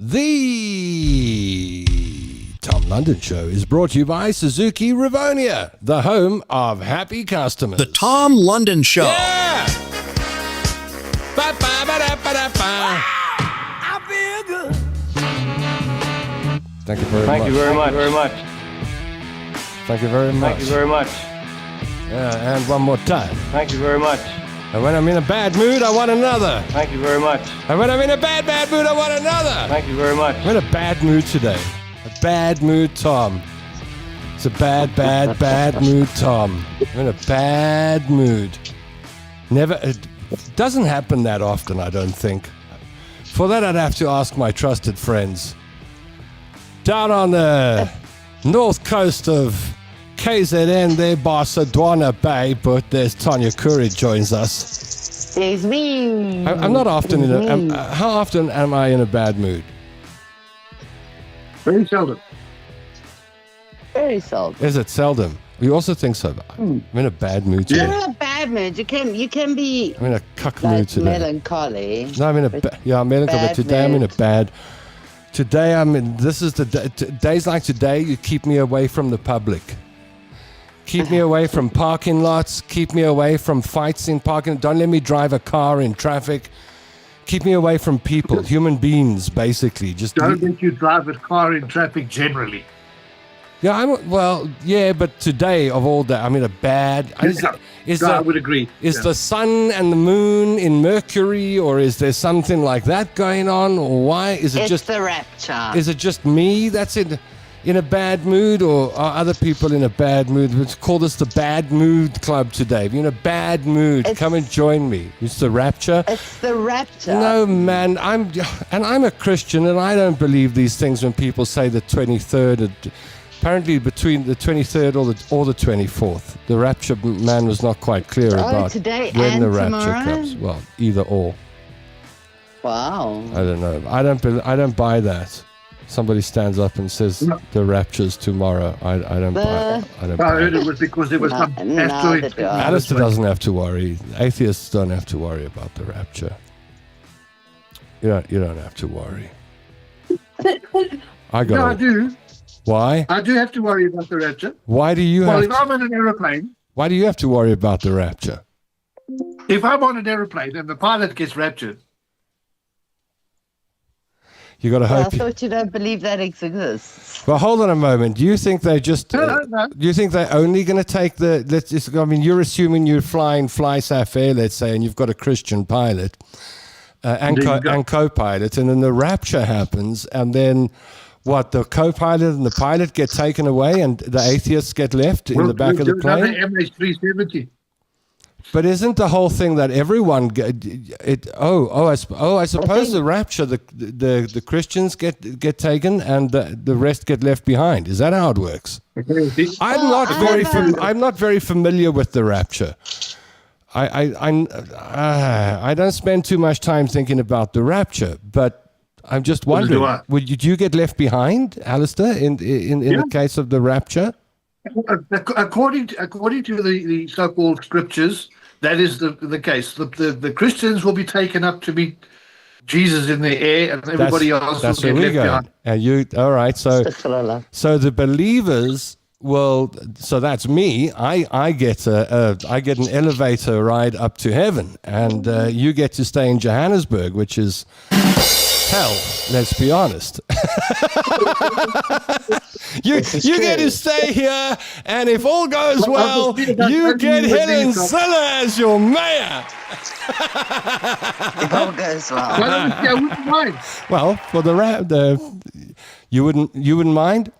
The Tom London Show is brought to you by Suzuki Rivonia, the home of happy customers. The Tom London Show. Yeah! I feel good. Thank you very much. Thank you very much. Thank you very much. Thank you very much. Yeah, and one more time. Thank you very much. And when I'm in a bad mood, I want another. Thank you very much. And when I'm in a bad mood, I want another. Thank you very much. I'm in a bad mood today. A bad mood, Tom. It's a bad mood, Tom. I'm in a bad mood. It doesn't happen that often, I don't think. For that, I'd have to ask my trusted friends. Down on the north coast of KZN there by Sodwana Bay, but there's Tanya Curry joins us. It's me. I'm not often in a... how often am I in a bad mood? Very seldom. Very seldom. Is it seldom? You also think so? I'm in a bad mood today. You're in a bad mood. You can be I'm in a cuck mood like today. melancholy. No, I'm in a I'm melancholy, but today I'm in a bad. Today this is the day. Days like today, you keep me away from the public. Keep me away from parking lots. Keep me away from fights in parking. Don't let me drive a car in traffic. Keep me away from people, human beings, basically. Just Don't let you drive a car in traffic generally. Yeah, but today of all day, I'm in a bad. I would agree. Is the sun and the moon in Mercury, or is there something like that going on, or why is it It's the rapture. Is it just me that's in a bad mood, or are other people in a bad mood? Let's call this the Bad Mood Club today. If you're in a bad mood, come and join me. It's the Rapture. It's the rapture. No, man, I'm a Christian, and I don't believe these things when people say the 23rd. Apparently, between the 23rd or the 24th, the Rapture man was not quite clear about today when and the Rapture tomorrow? comes. Well, either or. Wow. I don't know. I don't buy that. Somebody stands up and says the Rapture's tomorrow. I don't buy. I don't I buy heard it. it was because there was some No, asteroid. they don't. Alistair doesn't have to worry. Atheists don't have to worry about the Rapture. You don't have to worry. I do. Why? I do have to worry about the rapture. Why do you Well, if I'm on an aeroplane, Why do you have to worry about the Rapture? if I'm on an aeroplane and the pilot gets raptured, You got to Well, I hope. thought you don't believe that exists. Well, hold on a moment. Do you think they just? No. Do you think they're only going to take the? You're assuming you're flying FlySafair, let's say, and you've got a Christian pilot and co-pilot, and then the Rapture happens, and then what? The co-pilot and the pilot get taken away, and the atheists get left in the back of the plane. MH370. But isn't the whole thing that everyone I suppose the Rapture, the Christians get taken and the rest get left behind. Is that how it works? I'm not very familiar with the Rapture. I don't spend too much time thinking about the Rapture, but I'm just wondering, would you get left behind, Alistair, in the case of the Rapture? According to the so-called scriptures, that is the case. The Christians will be taken up to meet Jesus in the air, and everybody else will get left behind. And all right, so the believers will. So that's me. I get an elevator ride up to heaven, and you get to stay in Johannesburg, which is hell. Let's be honest. You get to stay here, and if all goes well, you get Helen Ziller as your mayor. If all goes well. I wouldn't mind. Well, for you wouldn't mind?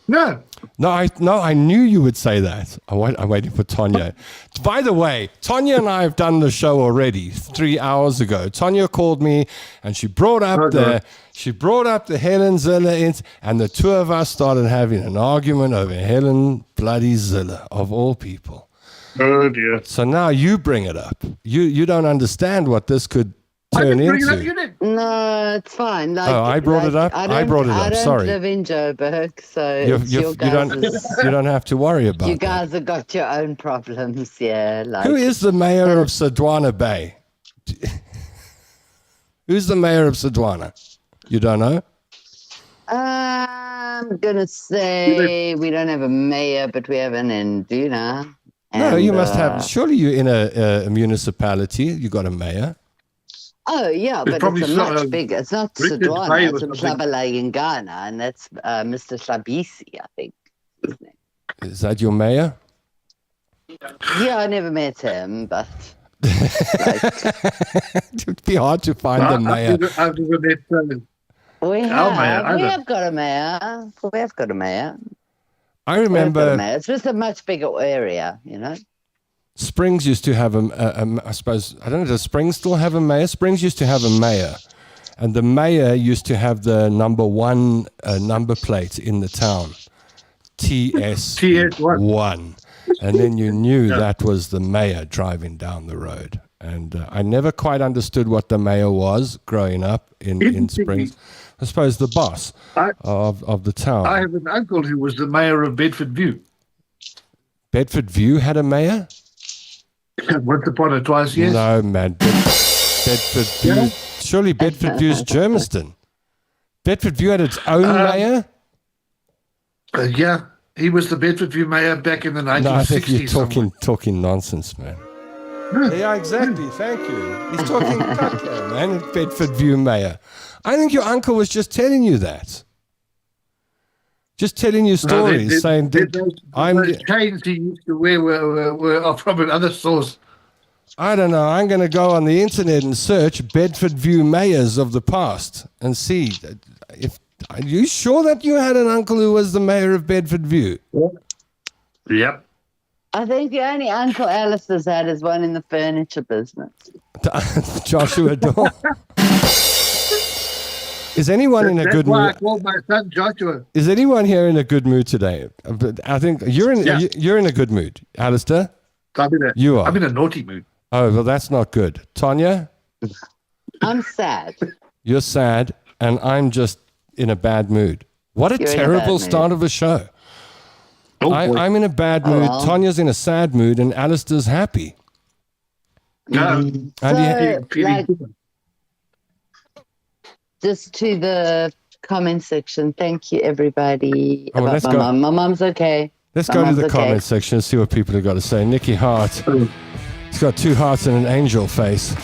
No. No, I knew you would say that. I'm waiting for Tonya. By the way, Tonya and I have done the show already 3 hours ago. Tonya called me and she brought up the Helen Ziller, and the two of us started having an argument over Helen bloody Ziller of all people. Oh dear. So now you bring it up. You don't understand what this could turn into. No, it's fine. I brought it up. I brought it up. Sorry. I don't live in Joburg, so you don't have to worry about it. You guys have got your own problems, yeah. Who is the mayor of Sodwana Bay? Who's the mayor of Sodwana? You don't know? I'm gonna say we don't have a mayor, but we have an induna. No, you must have. Surely you're in a municipality. You got a mayor. Oh yeah, but it's a much bigger. It's not Sodwana. It's Mhlabala in Ghana, and that's Mr. Hlabisi, I think. Is that your mayor? Yeah, I never met him, but it'd be hard to find a mayor. I've never met we have got a mayor. We have got a mayor. I remember. It's just a much bigger area, Springs used to have I suppose, I don't know, does Springs still have a mayor? Springs used to have a mayor, and the mayor used to have the number 1 number plate in the town, TS1. And then you knew that was the mayor driving down the road. And I never quite understood what the mayor was growing up in Springs. I suppose the boss of the town. I have an uncle who was the mayor of Bedford View. Bedford View had a mayor? Once upon a twice, yes. No, man. Bedford View. Yeah. Surely Bedford View is Germiston. Bedford View had its own mayor? Yeah. He was the Bedford View mayor back in the 1960s. No, I think you're talking nonsense, man. Yeah, exactly. Thank you. He's talking caca, man. Bedford View mayor. I think your uncle was just telling you that. Just telling you stories, saying those chains he used to wear were from another source. I don't know. I'm going to go on the internet and search Bedford View mayors of the past and see if. Are you sure that you had an uncle who was the mayor of Bedford View? Yep. I think the only uncle Alistair's had is one in the furniture business. Joshua Daw. Is anyone in a good mood? I called my son Joshua. Is anyone here in a good mood today? I think you're in a good mood, Alistair. You are. I'm in a naughty mood. Oh, well, that's not good. Tanya? I'm sad. You're sad, and I'm just in a bad mood. What a terrible start of a show. I'm in a bad mood. Well. Tanya's in a sad mood, and Alistair's happy. Just to the comment section, thank you, everybody. Oh, well, my mom's okay. Let's go to the comment section and see what people have got to say. Nikki Hart. He's got 2 hearts and an angel face.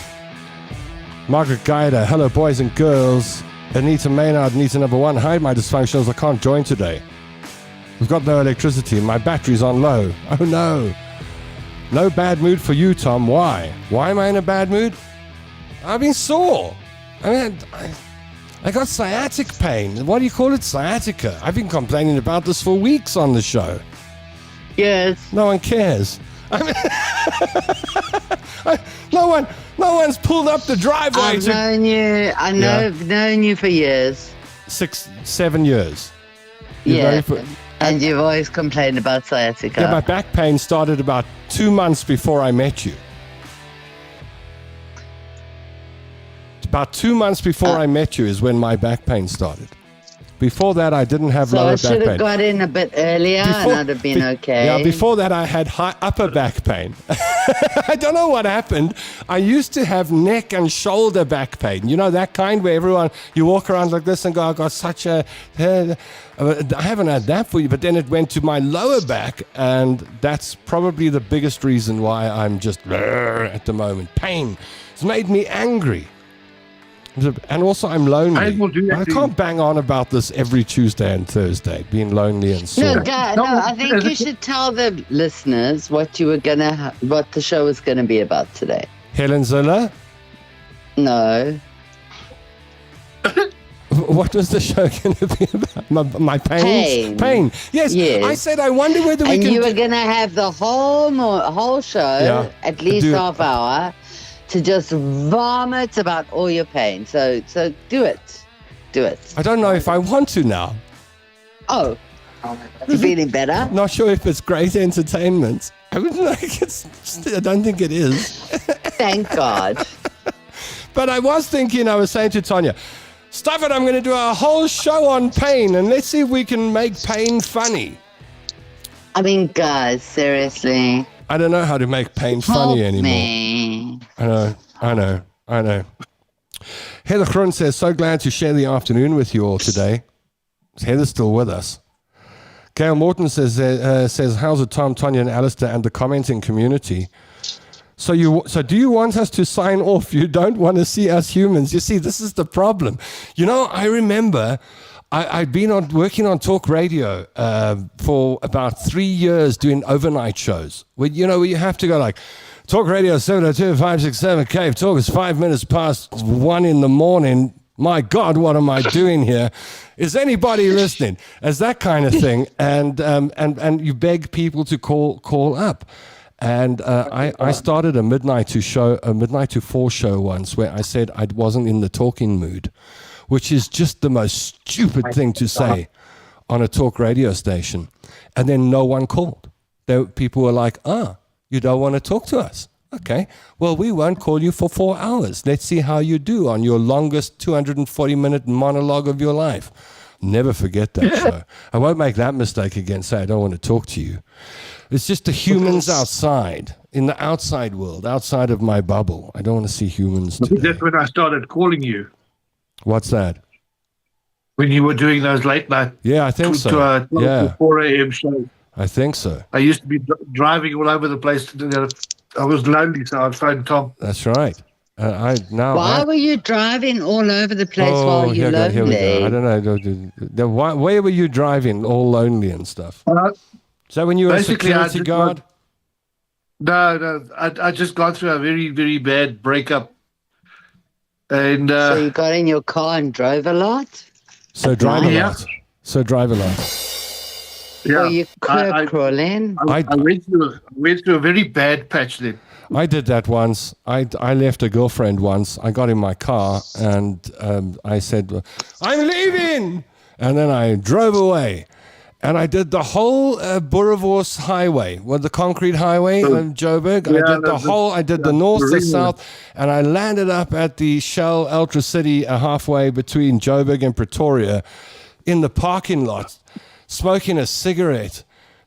Margaret Guider. Hello, boys and girls. Anita Maynard, Anita number 1. Hi, my dysfunctionals. I can't join today. We've got no electricity. My battery's on low. Oh, no. No bad mood for you, Tom. Why? Why am I in a bad mood? I've been sore. I got sciatic pain. What do you call it? Sciatica. I've been complaining about this for weeks on the show. Yes. No one cares. No one's pulled up the driveway. I've known you for years. 6-7 years. And you've always complained about sciatica. Yeah, my back pain started about 2 months before I met you. About 2 months before I met you is when my back pain started. Before that, I didn't have lower back pain. So I should have got in a bit earlier and I'd have been okay. Yeah, before that, I had upper back pain. I don't know what happened. I used to have neck and shoulder back pain. You know, that kind where you walk around like this and go, I've got such a... I haven't had that for you. But then it went to my lower back, and that's probably the biggest reason why I'm just at the moment. Pain. It's made me angry. And also, I'm lonely. I can't bang on about this every Tuesday and Thursday, being lonely and sore. No, I think you should tell the listeners what the show is gonna be about today. Helen Ziller? No. What was the show going to be about? My pains? Pain. Yes. I said I wonder whether we can... And you were going to have the whole show, at least half hour, to just vomit about all your pain. So do it. Do it. I don't know if I want to now. Oh. You feeling better? Not sure if it's great entertainment. I don't think it is. Thank God. But I was saying to Tanya, stuff it, I'm going to do a whole show on pain, and let's see if we can make pain funny. I mean, guys, seriously. I don't know how to make pain funny anymore. Me. I know. Heather Grun says, so glad to share the afternoon with you all today. Heather's still with us. Gail Morton says, how's it, Tom, Tonya, and Alistair, and the commenting community? So do you want us to sign off? You don't want to see us humans. You see, this is the problem. I remember I'd been working on talk radio for about 3 years doing overnight shows. Where you have to go like, talk radio 702-567, Cave Talk is 5 minutes past 1 in the morning. My God, what am I doing here? Is anybody listening? As that kind of thing. And you beg people to call up. And I started a midnight to 4 show once where I said I wasn't in the talking mood, which is just the most stupid thing to say on a talk radio station. And then no one called. People were like, you don't want to talk to us. Okay, well, we won't call you for 4 hours. Let's see how you do on your longest 240-minute monologue of your life. Never forget that show. I won't make that mistake again, say I don't want to talk to you. It's just the humans outside, in the outside world, outside of my bubble. I don't want to see humans today. That's when I started calling you. What's that? When you were doing those late night. Yeah, I think so. 4 a.m. shows. I think so. I used to be driving all over the place. I was lonely, so I'd phone Tom. That's right. Why were you driving all over the place while you're lonely? Here we go. I don't know. Where were you driving all lonely and stuff? Is that when you were a security guard? No. I just gone through a very, very bad breakup. And so you got in your car and drove a lot? So drive a lot. Yeah. Or you curb crawling? I went through a very bad patch then. I did that once. I left a girlfriend once. I got in my car and I said, I'm leaving. And then I drove away. And I did the whole Boerewors Highway, the concrete highway in Joburg. I did the north to south, and I landed up at the Shell Ultra City halfway between Joburg and Pretoria in the parking lot, smoking a cigarette,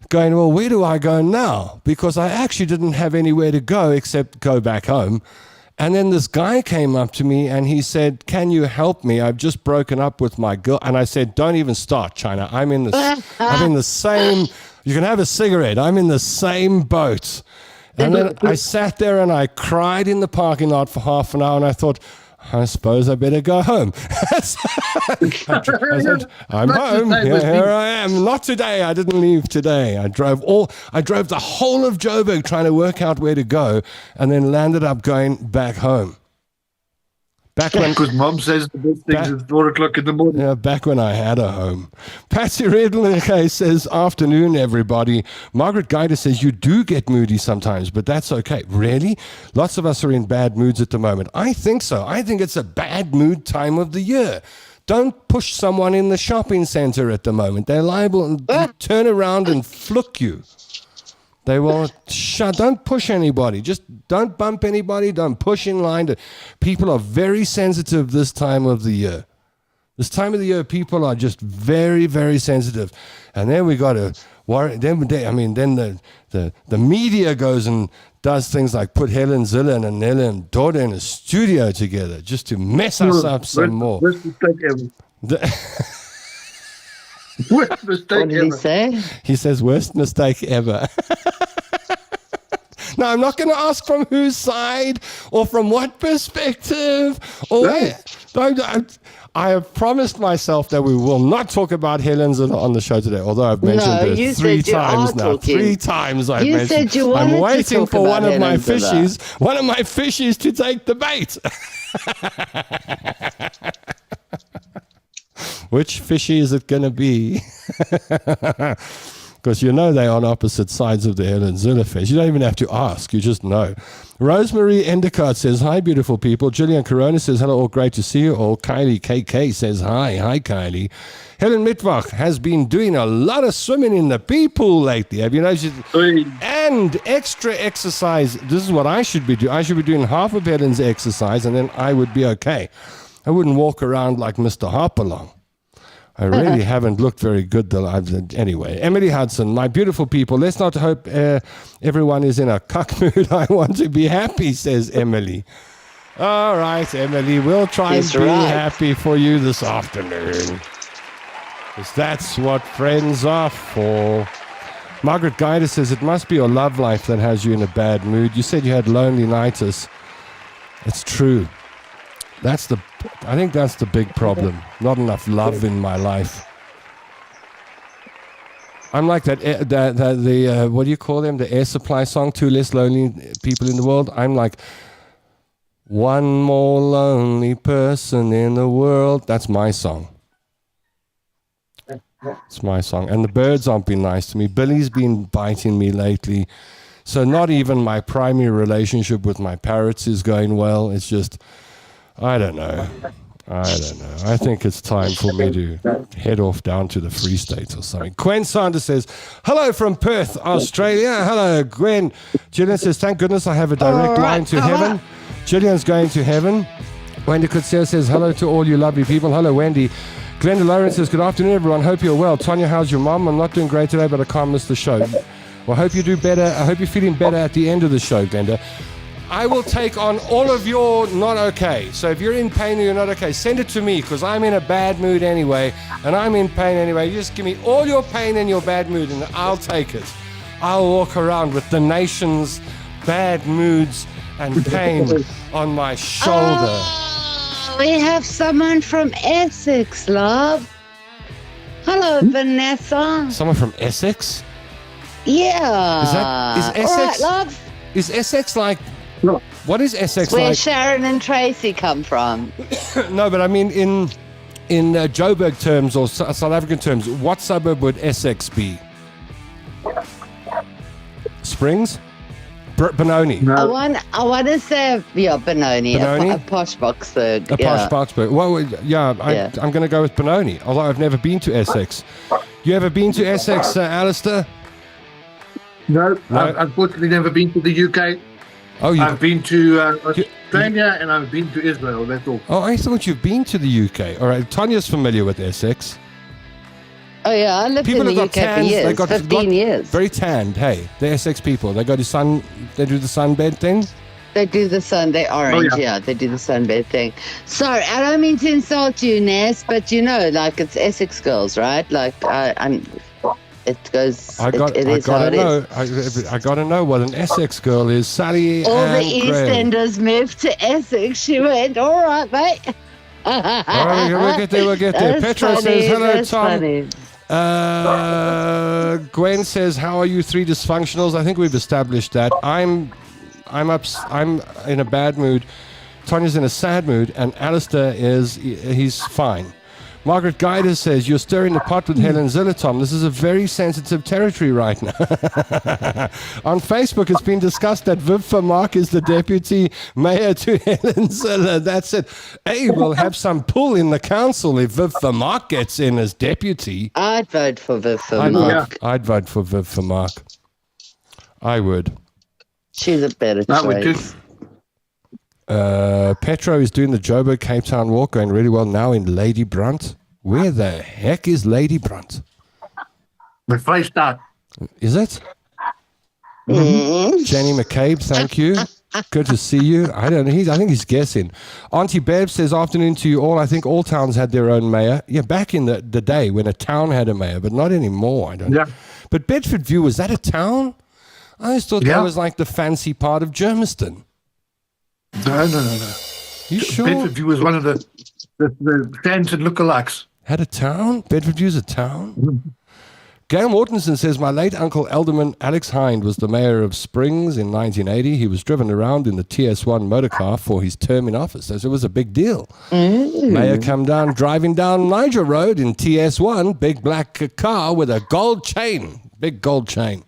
going, well, where do I go now? Because I actually didn't have anywhere to go except go back home. And then this guy came up to me and he said, can you help me? I've just broken up with my girl. And I said, don't even start, China. I'm in the same, you can have a cigarette. I'm in the same boat. And then I sat there and I cried in the parking lot for half an hour and I thought, I suppose I better go home. I said, I'm home. Here I am. Not today. I didn't leave today. I drove the whole of Joburg trying to work out where to go, and then landed up going back home. Because Mom says the best things at 4 o'clock in the morning. Yeah, back when I had a home. Patsy Redlin says, afternoon, everybody. Margaret Guider says, you do get moody sometimes, but that's okay. Really? Lots of us are in bad moods at the moment. I think so. I think it's a bad mood time of the year. Don't push someone in the shopping center at the moment. They're liable to turn around and fluke you. They will don't push anybody. Just don't bump anybody. Don't push in line. People are very sensitive this time of the year. This time of the year, people are just very, very sensitive. And then we got to worry. Then the media goes and does things like put Helen Zillen and Helen Dodder in a studio together just to mess us up some more. Worst mistake ever. Worst mistake what did ever. He say? He says, worst mistake ever. Now, I'm not going to ask from whose side or from what perspective. I have promised myself that we will not talk about Helen's on the show today, although I've mentioned it 3 times now. 3 times I've mentioned it. I'm waiting for one of my fishies to take the bait. Which fishy is it going to be? Because you know they're on opposite sides of the Helen Zille fish. You don't even have to ask. You just know. Rosemary Endicott says, hi, beautiful people. Gillian Corona says, hello, all great to see you all. Kylie KK says, hi. Hi, Kylie. Helen Mittwoch has been doing a lot of swimming in the pea pool lately. Have you noticed? And extra exercise. This is what I should be doing. I should be doing half of Helen's exercise, and then I would be okay. I wouldn't walk around like Mr. Hopalong. I really haven't looked very good. Anyway, Emily Hudson, my beautiful people, let's not hope everyone is in a cuck mood. I want to be happy, says Emily. All right, Emily, we'll try and be happy for you this afternoon. Because that's what friends are for. Margaret Guider says, it must be your love life that has you in a bad mood. You said you had lonely-nitis. It's true. I think that's the big problem. Not enough love in my life. I'm like that what do you call them? The Air Supply song, Two Less Lonely People in the World. I'm like, one more lonely person in the world. That's my song. It's my song. And the birds aren't been nice to me. Billy's been biting me lately. So not even my primary relationship with my parrots is going well. It's just, I don't know. I think it's time for me to head off down to the Free State or something. Gwen Sanders says, hello from Perth, Australia. Hello, Gwen. Gillian says, thank goodness I have a direct line to heaven. Gillian's going to heaven. Wendy Kutsia says, hello to all you lovely people. Hello, Wendy. Glenda Lawrence says, good afternoon, everyone. Hope you're well. Tonya, how's your mom? I'm not doing great today, but I can't miss the show. Well, I hope you do better. I hope you're feeling better at the end of the show, Glenda. I will take on all of your not okay. So if you're in pain or you're not okay, send it to me because I'm in a bad mood anyway, and I'm in pain anyway. You just give me all your pain and your bad mood, and I'll take it. I'll walk around with the nation's bad moods and pain on my shoulder. We have someone from Essex, love. Hello, Vanessa. Someone from Essex? Yeah. Is Essex? All right, love. Is Essex like? No. What is Essex where like? Sharon and Tracy come from. No, but I mean in Joburg terms or South African terms, what suburb would Essex be? Springs? Benoni. No. I want to say, Benoni. A posh Boxburg. Posh Boxburg. Well, I'm going to go with Benoni, although I've never been to Essex. You ever been to Essex, Alistair? No, I've unfortunately never been to the UK. Oh, I've been to Australia and I've been to Israel, that's all. Oh, I thought you've been to the UK. All right, Tanya's familiar with Essex. Oh, yeah, I lived in the UK for years, 15 years. Very tanned, hey. The Essex people, they do the sunbed thing? They do they're orange, they do the sunbed thing. Sorry, I don't mean to insult you, Ness, but like it's Essex girls, right? Like, it goes, I gotta know what an Essex girl is. Sally all and the EastEnders moved to Essex. She went, all right, mate. All right, we'll get there. Petra says, hello, Tom. Gwen says, how are you three dysfunctionals? I think we've established that. I'm in a bad mood. Tanya's in a sad mood, and Alistair he's fine. Margaret Guider says, you're stirring the pot with Helen Ziller, Tom. This is a very sensitive territory right now. On Facebook, it's been discussed that Viv Vermaak is the deputy mayor to Helen Ziller. That's it. Hey, we'll have some pull in the council if Viv Vermaak gets in as deputy. I'd vote for Viv Vermaak. I'd vote for Viv Vermaak. I would. She's a better choice. Petro is doing the Joburg Cape Town walk, going really well now in Lady Brunt. Where the heck is Lady Brunt? The Vrystaat. Is it? Mm-hmm. Jenny McCabe, thank you. Good to see you. I don't know. I think he's guessing. Auntie Bev says, afternoon to you all. I think all towns had their own mayor. Yeah, back in the day when a town had a mayor, but not anymore. I don't know. But Bedford View, was that a town? I always thought that was like the fancy part of Germiston. No. You sure? Bedford View was one of the Stanton lookalikes. Had a town? Bedford View's a town? Mm-hmm. Gail Mortensen says, my late uncle Alderman Alex Hind was the mayor of Springs in 1980. He was driven around in the TS1 motorcar for his term in office. So it was a big deal. Mayor come down, driving down Niger Road in TS1, big black car with a gold chain, big gold chain.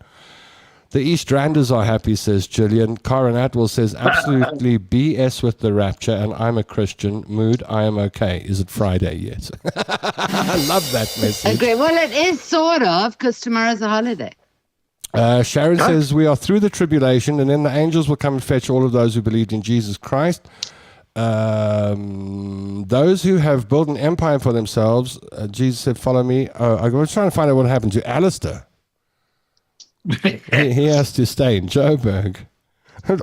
The East Randers are happy, says Gillian. Karen Atwell says, absolutely BS with the Rapture, and I'm a Christian. Mood, I am okay. Is it Friday yet? I love that message. Okay, well, it is sort of, because tomorrow's a holiday. Sharon says, we are through the tribulation, and then the angels will come and fetch all of those who believed in Jesus Christ. Those who have built an empire for themselves, Jesus said, follow me. I was trying to find out what happened to Alistair. He has to stay in Joburg.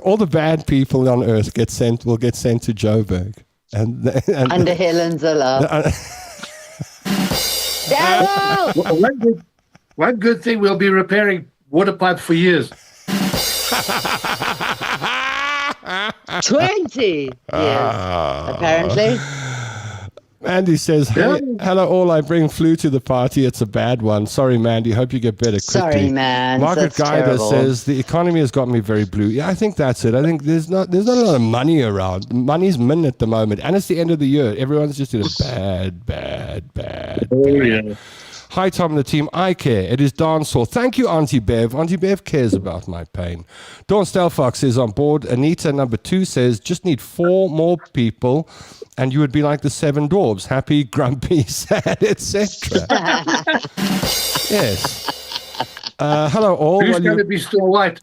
All the bad people on earth will get sent to Joburg. And under Helen's Zilla. Daryl! One good thing, we'll be repairing water pipe for years. 20 years, apparently. Mandy says, hello all, I bring flu to the party. It's a bad one. Sorry, Mandy. Hope you get better quickly. Sorry, man. Margaret Guider says, the economy has got me very blue. Yeah, I think that's it. I think there's not a lot of money around. Money's min at the moment. And it's the end of the year. Everyone's just in a bad. Yeah. Hi, Tom and the team. I care. It is dancehall. Thank you, Auntie Bev. Auntie Bev cares about my pain. Dawn Stelfox is on board. Anita, number 2, says, just need 4 more people and you would be like the 7 dwarves. Happy, grumpy, sad, etc. Yes. Hello, all. Who's going to be Snow White?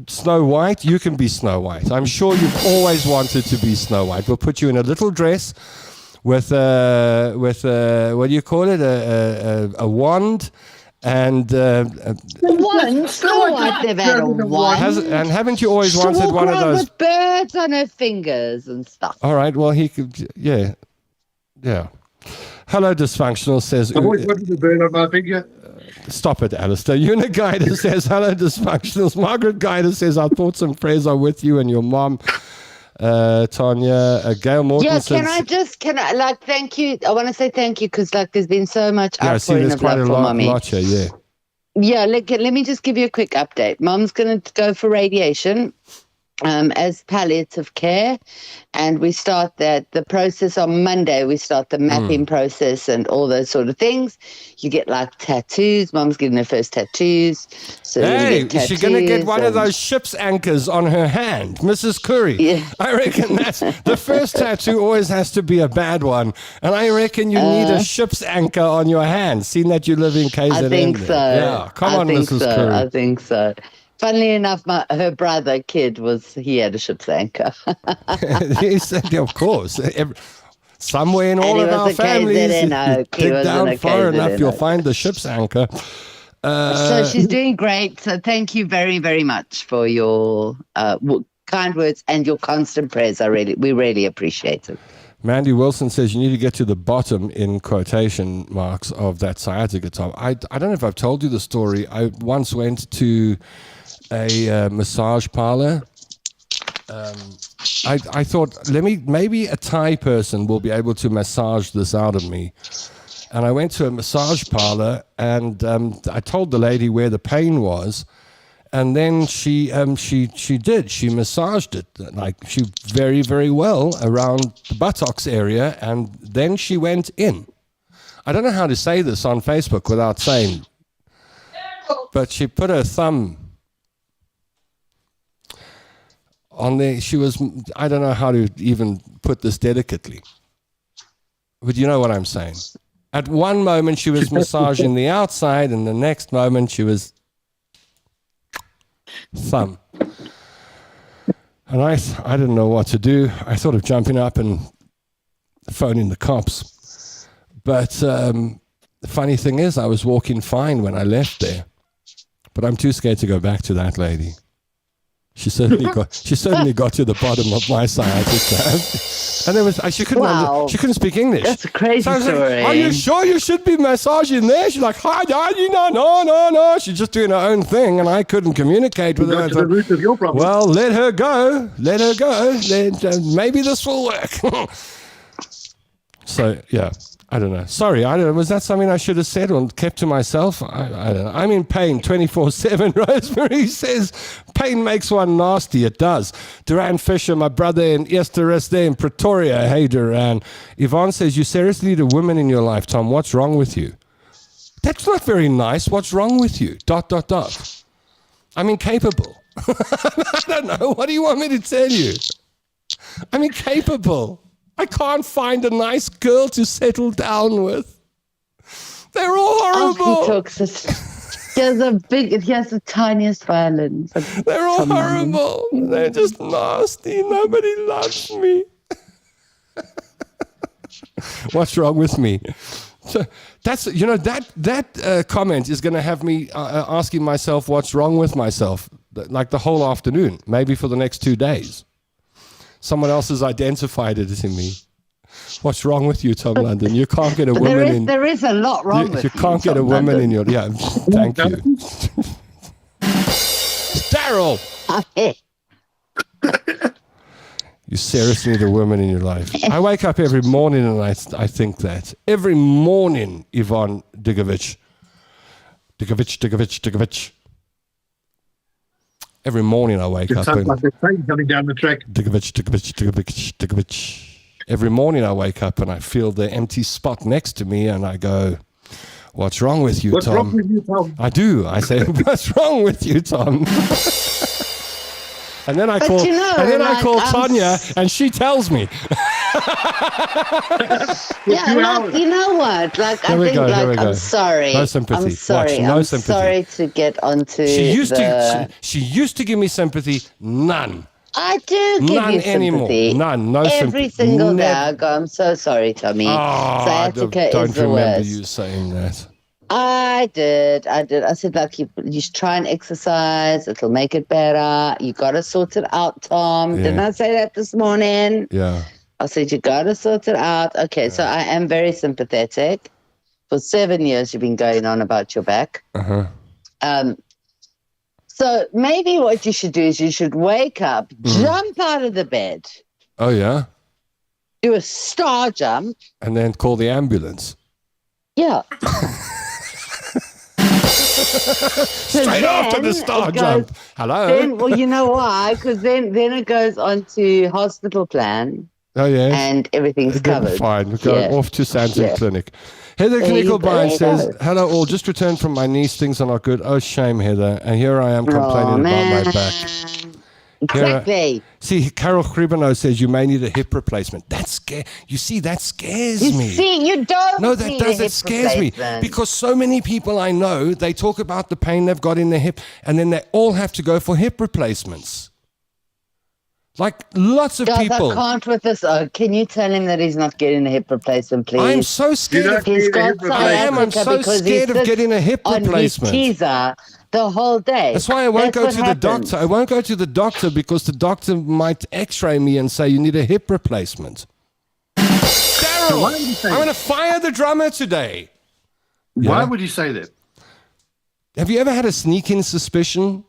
Snow White. You can be Snow White. I'm sure you've always wanted to be Snow White. We'll put you in a little dress with what do you call it? A wand and wand. Snow White never had a wand. And haven't you always wanted one of those with birds on her fingers and stuff? All right. Well, he could. Yeah. Hello, Dysfunctional says. I've always wanted a bird on my finger. Stop it, Alistair. Uniguider says, hello, Dysfunctionals. Margaret Guider says, our thoughts and prayers are with you and your mom. Tanya, Gail Morton says... Can I thank you. I want to say thank you because, there's been so much outpouring of love for Mommy. Yeah, let me just give you a quick update. Mom's going to go for radiation as palliative care, and we start the process on Monday. We start the mapping process and all those sort of things. You get tattoos. Mom's getting her first tattoos. So is she going to get one of those ship's anchors on her hand, Mrs. Curry? Yeah. I reckon that's the first tattoo always has to be a bad one, and I reckon you need a ship's anchor on your hand. Seeing that you live in KZN. I think so. Yeah, come on, Mrs. Curry. I think so. Funnily enough, her brother, Kid, he had a ship's anchor. He said, of course. Somewhere in all of our families, you dig down far enough, you'll find the ship's anchor. So she's doing great. So thank you very, very much for your kind words and your constant prayers. We really appreciate it. Mandy Wilson says you need to get to the bottom, in quotation marks, of that sciatica, Tom. I don't know if I've told you the story. I once went to a massage parlor. I thought, maybe a Thai person will be able to massage this out of me. And I went to a massage parlor, and I told the lady where the pain was, and then she did. She massaged it very, very well around the buttocks area, and then she went in. I don't know how to say this on Facebook without saying, but she put her thumb on there. I don't know how to even put this delicately, but you know what I'm saying. At one moment she was massaging the outside, and the next moment she was thumb. And I didn't know what to do. I thought of jumping up and phoning the cops. But the funny thing is, I was walking fine when I left there. But I'm too scared to go back to that lady. She certainly got to the bottom of my sciatica. And she couldn't speak English. That's a crazy story. Are you sure you should be massaging there? She's like, hi, Daddy, no. She's just doing her own thing, and I couldn't communicate with her. To the root of your problem. Well, let her go. Maybe this will work. So, yeah. I don't know. Sorry, I don't know. Was that something I should have said or kept to myself? I don't know. I'm in pain 24/7. Rosemary says, pain makes one nasty. It does. Duran Fisher, my brother in Easterest there in Pretoria. Hey, Duran. Yvonne says, you seriously need a woman in your life, Tom. What's wrong with you? That's not very nice. What's wrong with you? ... I'm incapable. I don't know. What do you want me to tell you? I'm incapable. I can't find a nice girl to settle down with. They're all horrible. He talks. He has the tiniest violin. They're all horrible. They're just nasty. Nobody loves me. What's wrong with me? So that's that comment is going to have me asking myself what's wrong with myself like the whole afternoon, maybe for the next 2 days. Someone else has identified it as in me. What's wrong with you, Tom London? You can't get a woman There is a lot wrong with you. You can't get a woman in your... Yeah, thank you. Daryl! You seriously need a woman in your life. I wake up every morning and I think that. Every morning, Yvonne Digovich. Every morning I wake up and... like a train coming down the track. Digovich. Every morning I wake up and I feel the empty spot next to me and I go, what's wrong with you, Tom? What's wrong with you, Tom? I do. I say, what's wrong with you, Tom? And then I call Tanya, and she tells me. You know what? Like, I think, I'm sorry. No sympathy. I'm sorry. Watch, no I'm sympathy. sorry to get onto She used to give me sympathy. None. I do give None you sympathy. Anymore. None. No sympathy. Every single day I go, I'm so sorry, Tommy. Sciatica is the worst. Don't remember you saying that. I did. I said, like, you try and exercise. It'll make it better. You got to sort it out, Tom. Yeah. Didn't I say that this morning? Yeah. I said, you got to sort it out. Okay, so I am very sympathetic. For 7 years, you've been going on about your back. Uh-huh. So maybe what you should do is you should wake up, jump out of the bed. Oh, yeah? Do a star jump. And then call the ambulance. Yeah. Straight after the star jump. Hello? Well, you know why? Because then it goes on to hospital plan. Oh, yeah. And everything's covered. Fine. We go off to Santon Clinic. Heather Knickelbein says, hello all, just returned from my niece, things are not good. Oh, shame, Heather. And here I am complaining about my back. Exactly. See, Carol Kribano says you may need a hip replacement. You see, that scares me. See, you don't. No, that scares me because so many people I know, they talk about the pain they've got in their hip, and then they all have to go for hip replacements. Like lots of people. I can't with this. Can you tell him that he's not getting a hip replacement, please? I'm so scared. I'm so scared of getting a hip replacement. On his teaser the whole day. That's why I won't go to the doctor. I won't go to the doctor because the doctor might X-ray me and say you need a hip replacement. Daryl, I'm going to fire the drummer today. Why would you say that? Have you ever had a sneaking suspicion?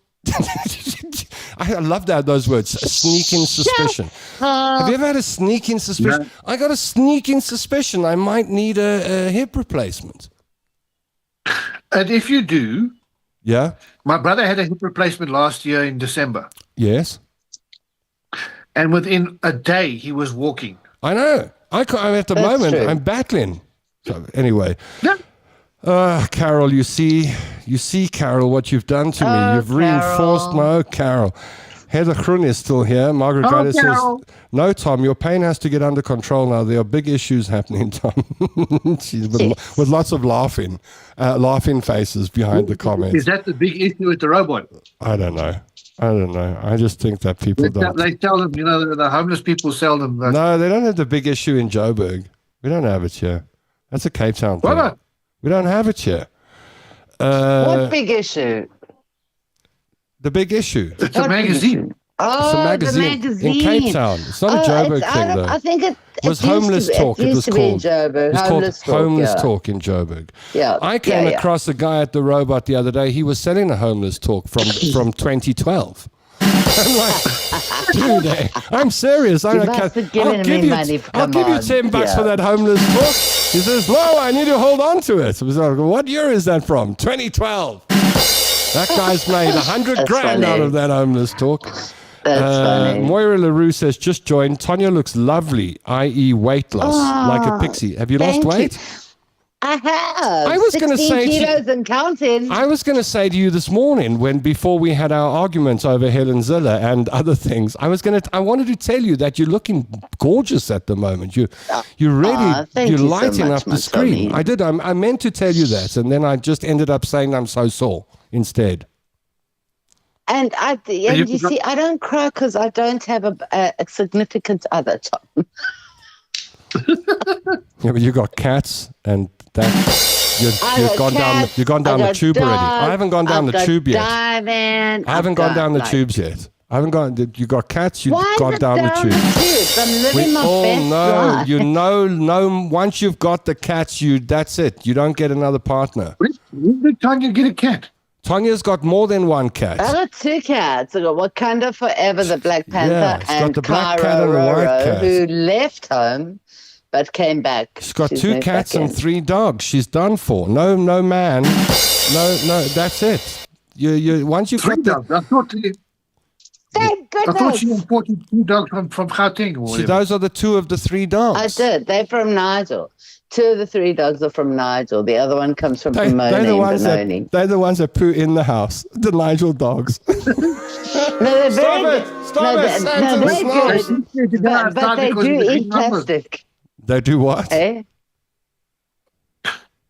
I love those words. A sneaking suspicion. Have you ever had a sneaking suspicion? No. I got a sneaking suspicion I might need a hip replacement. And if you do, yeah. My brother had a hip replacement last year in December. Yes. And within a day, he was walking. I know. At the moment, true. I'm battling. So anyway. No. Carol, you see, Carol, what you've done to me. You've reinforced my... Carol. Heather Krun is still here. Margaret Gader says, no, Tom, your pain has to get under control now. There are big issues happening, Tom. She's with lots of laughing faces behind the comments. Is that the big issue with the robot? I don't know. I just think that people don't. They tell them, the homeless people sell them. No, they don't have the big issue in Joburg. We don't have it here. That's a Cape Town thing. What? We don't have it here. What big issue? The big issue. It's a magazine. Oh, it's a magazine in Cape Town. It's not a Joburg thing, though. I think it was Homeless Talk. It was called Homeless Talk in Joburg. Yeah. I came across a guy at the Robot the other day. He was selling a Homeless Talk from 2012. I'm like, dude, I'm serious. I'll give you $10 for that Homeless Talk. He says, no, I need to hold on to it. I was like, what year is that from? 2012. That guy's made $100,000 out of that Homeless Talk. That's funny. Moira LaRue says, just joined. Tanya looks lovely, i.e. weight loss, like a pixie. Have you lost weight? I have. I was going to say kilos and counting. I was going to say to you this morning, before we had our arguments over Helen Ziller and other things, I wanted to tell you that you're looking gorgeous at the moment. You're lighting up the screen. I did. I meant to tell you that, and then I just ended up saying I'm so sore instead. And you see, I don't cry because I don't have a significant other, Tom. Yeah, but you got cats and that. You've gone down the tube already. I haven't gone down the tube yet. I haven't gone down the tubes yet. I haven't gone. You got cats. You've gone down the tubes. I'm living my best life. You know. Once you've got the cats, that's it. You don't get another partner. When did Tanya get a cat? Tanya's got more than one cat. I got 2 cats. I got Wakanda Forever, the Black Panther, and the black cat and the white cat, who left home but came back. She's got 2 cats and 3 dogs. She's done for. No man. No. That's it. You once you've got dogs. Thank goodness. I thought she imported 2 dogs from Gauteng. Those are the 2 of the 3 dogs. I did. They're from Nigel. 2 of the 3 dogs are from Nigel. The other one comes from Benoni. They're the ones that poo in the house. The Nigel dogs. No, they're very good. Stop it. They're good. But they do eat plastic. They do what? Eh?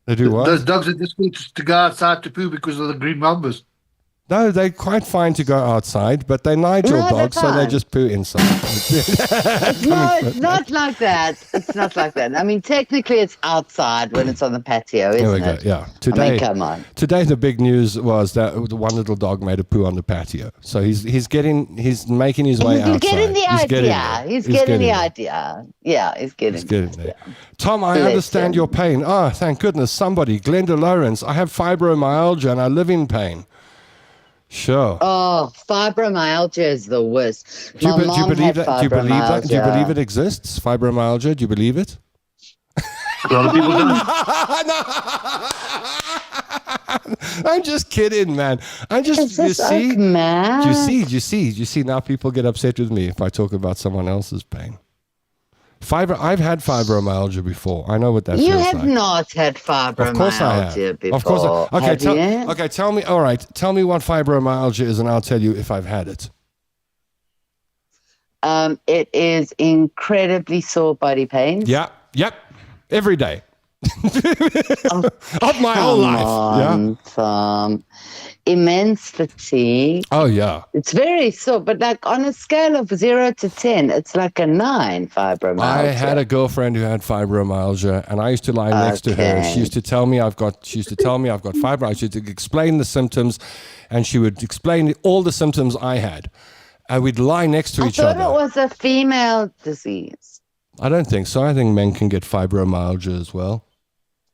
They do what? Those dogs are just going to go outside to poo because of the green mambas. No, they're quite fine to go outside, but they're Nigel dogs, so they just poo inside. It's not like that. It's not like that. I mean, technically, it's outside when it's on the patio, isn't it? Yeah. Today, come on. Today, the big news was that the one little dog made a poo on the patio. So he's making his way outside. He's getting the idea. He's getting the idea. Yeah, he's getting there. Tom, I understand your pain. Oh, thank goodness. Somebody, Glenda Lawrence. I have fibromyalgia and I live in pain. Sure. Oh, fibromyalgia is the worst. Do you believe that? Do you believe it exists? Fibromyalgia? Do you believe it? A lot of people don't. I'm just kidding, man. You see. Now people get upset with me if I talk about someone else's pain. I've had fibromyalgia before. I know what that feels like. You have not had fibromyalgia before. Of course I have. Okay, tell me. All right, tell me what fibromyalgia is, and I'll tell you if I've had it. It is incredibly sore body pains. Yep. Every day. Of my whole life. Tom. Immense fatigue. Oh, yeah. It's very sore, but like on a scale of 0 to 10, it's like a 9 fibromyalgia. I had a girlfriend who had fibromyalgia, and I used to lie next to her. She used to tell me I've got fibromyalgia. She used to explain the symptoms, and she would explain all the symptoms I had. And we'd lie next to each other. I thought it was a female disease. I don't think so. I think men can get fibromyalgia as well.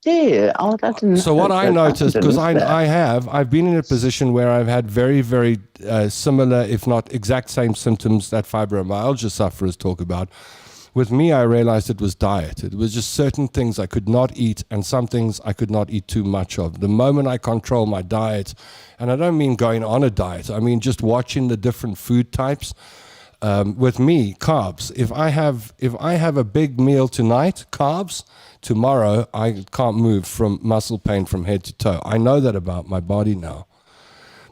So what I noticed, because I've been in a position where I've had very, very similar, if not exact same symptoms that fibromyalgia sufferers talk about. With me, I realized it was diet. It was just certain things I could not eat and some things I could not eat too much of. The moment I control my diet, and I don't mean going on a diet, I mean just watching the different food types. With me, carbs. If I have a big meal tonight, carbs, tomorrow I can't move from muscle pain from head to toe. I know that about my body now.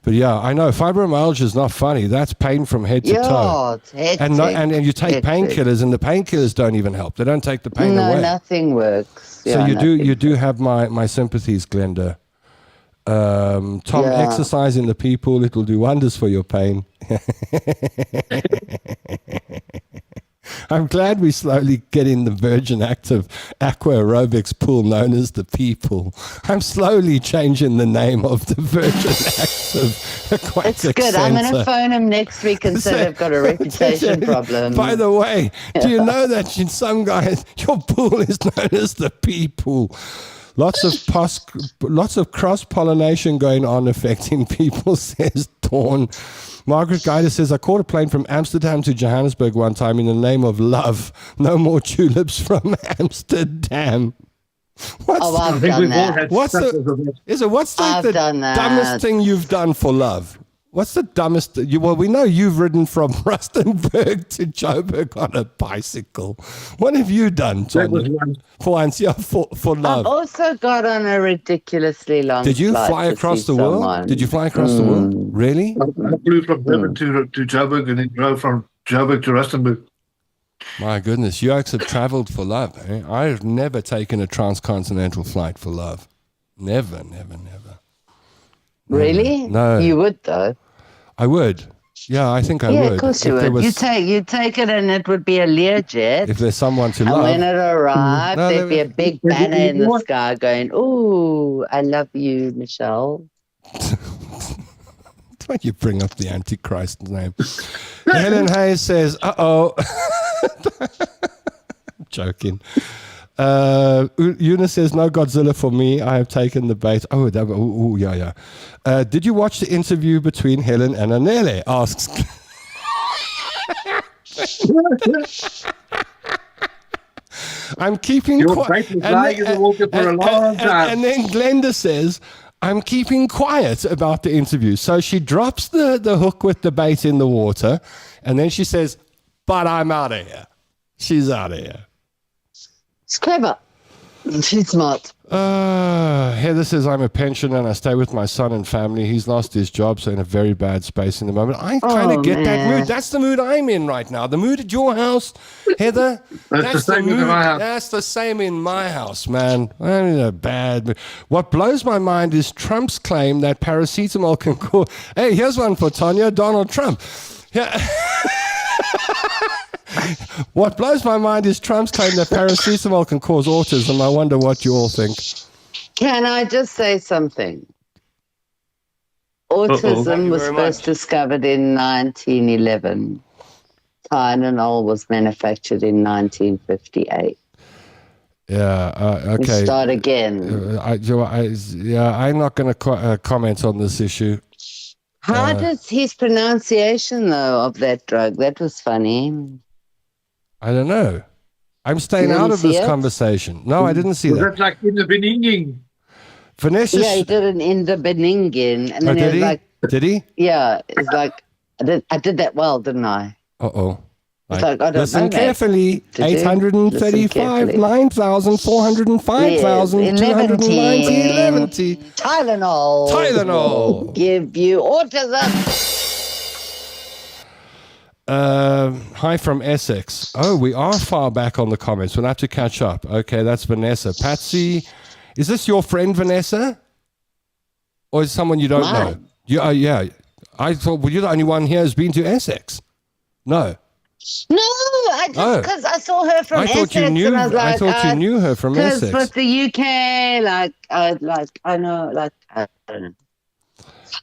But yeah, I know fibromyalgia is not funny. That's pain from head to toe. And you take painkillers, and the painkillers don't even help. They don't take the pain away. No, nothing works. So you do have my sympathies, Glenda. Tom, exercise in the pool, it will do wonders for your pain. I'm glad we slowly get in the Virgin Active Aqua Aerobics pool known as the People. I'm slowly changing the name of the Virgin Active Aquatic It's good. Center. I'm going to phone him next week and say they've got a reputation problem. By the way, do you know that in some guys, your pool is known as the People? Lots of cross-pollination going on affecting people, says Dawn. Margaret Guider says, I caught a plane from Amsterdam to Johannesburg one time in the name of love. No more tulips from Amsterdam. I've done that. What's the dumbest thing you've done for love? What's the dumbest? We know you've ridden from Rustenburg to Joburg on a bicycle. What have you done, John? For once, for love. I've also got on a ridiculously long Did you fly across the world? Did you fly across the world? Really? I flew from Durban to Joburg and then drove from Joburg to Rustenburg. My goodness, you guys have traveled for love. Eh? I've never taken a transcontinental flight for love. Never. Really? No. You would, though. I would. Yeah, I think I would. Yeah, of course you would. You take it, and it would be a Learjet. If there's someone to love. And when it arrived, there'd be a big banner in the sky going, "Ooh, I love you, Michelle." Don't you bring up the Antichrist name? Helen Hayes says, "Uh-oh." I'm joking. Eunice says, "No Godzilla for me. I have taken the bait." Oh, yeah. Did you watch the interview between Helen and Anele? Asks. I'm keeping quiet. And then Glenda says, "I'm keeping quiet about the interview." So she drops the hook with the bait in the water, and then she says, "But I'm out of here." She's out of here. It's clever. She's smart. Heather says, "I'm a pensioner and I stay with my son and family. He's lost his job, so in a very bad space in the moment." I kind of get that mood. That's the mood I'm in right now. The mood at your house, Heather. That's the same in my house. That's the same in my house, man. I'm in a bad mood. What blows my mind is Trump's claim that paracetamol can cause... Hey, here's one for Tanya, Donald Trump. Yeah. What blows my mind is Trump's claim that paracetamol can cause autism. I wonder what you all think. Can I just say something? Autism was first discovered in 1911. Tylenol was manufactured in 1958. Yeah, okay. Start again. I'm not going to comment on this issue. How does his pronunciation, though, of that drug? That was funny. I don't know. I'm staying out of this conversation. No, I didn't see that. That's like in the Beninging. Vanessa. Yeah, he did an in the Beninging. And then did he? Like, did he? Yeah, it's like, I did that well, didn't I? Uh-oh. It's like, I don't listen know, carefully. 835, 9,405, 290, Tylenol. Give you autism. Hi from Essex. Oh, we are far back on the comments. We'll have to catch up. Okay, that's Vanessa. Patsy, is this your friend Vanessa? Or is it someone you don't know? Yeah. I thought, well, you're the only one here who's been to Essex. No. No, because I saw her from Essex. And I was like, I thought you knew her from Essex. Because with the UK, I don't know.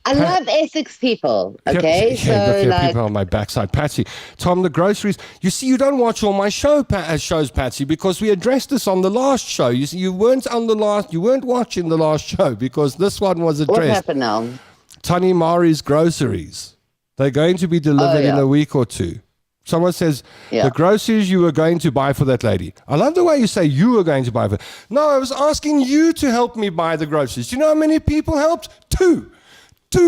I love Essex people, okay? People on my backside. Patsy, Tom, the groceries. You see, you don't watch all my shows, Patsy, because we addressed this on the last show. You see, you weren't watching the last show because this one was addressed. What happened now? Tani Mari's groceries. They're going to be delivered in a week or two. Someone says, the groceries you were going to buy for that lady. I love the way you say you were going to buy for. No, I was asking you to help me buy the groceries. Do you know how many people helped? Two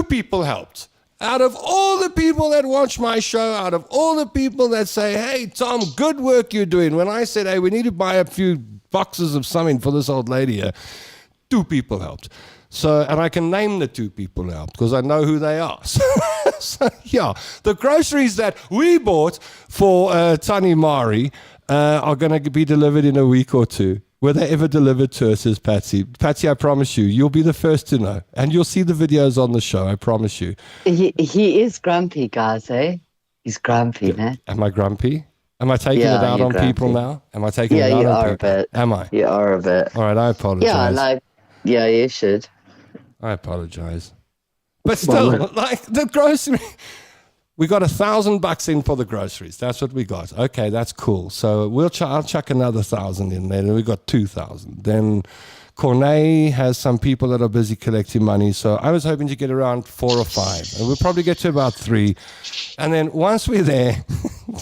people helped. Out of all the people that watch my show, out of all the people that say, "Hey, Tom, good work you're doing." When I said, "Hey, we need to buy a few boxes of something for this old lady here," 2 people helped. So, and I can name the 2 people now because I know who they are. So, yeah, the groceries that we bought for Tani Mari are going to be delivered in a week or 2. Were they ever delivered to us, says Patsy. Patsy, I promise you'll be the first to know. And you'll see the videos on the show, I promise you. He is grumpy, guys, eh? He's grumpy, man. Am I grumpy? Am I taking it out on grumpy. People now? Am I taking it out on people? Yeah, you are a bit. Am I? You are a bit. All right, I apologize. Yeah, you should. I apologize. But still, the grocery... We got $1,000 in for the groceries. That's what we got. Okay, that's cool. So I'll chuck another 1,000 in there, and we got 2,000. Then Cornet has some people that are busy collecting money. So I was hoping to get around 4 or 5, and we'll probably get to about 3. And then once we're there,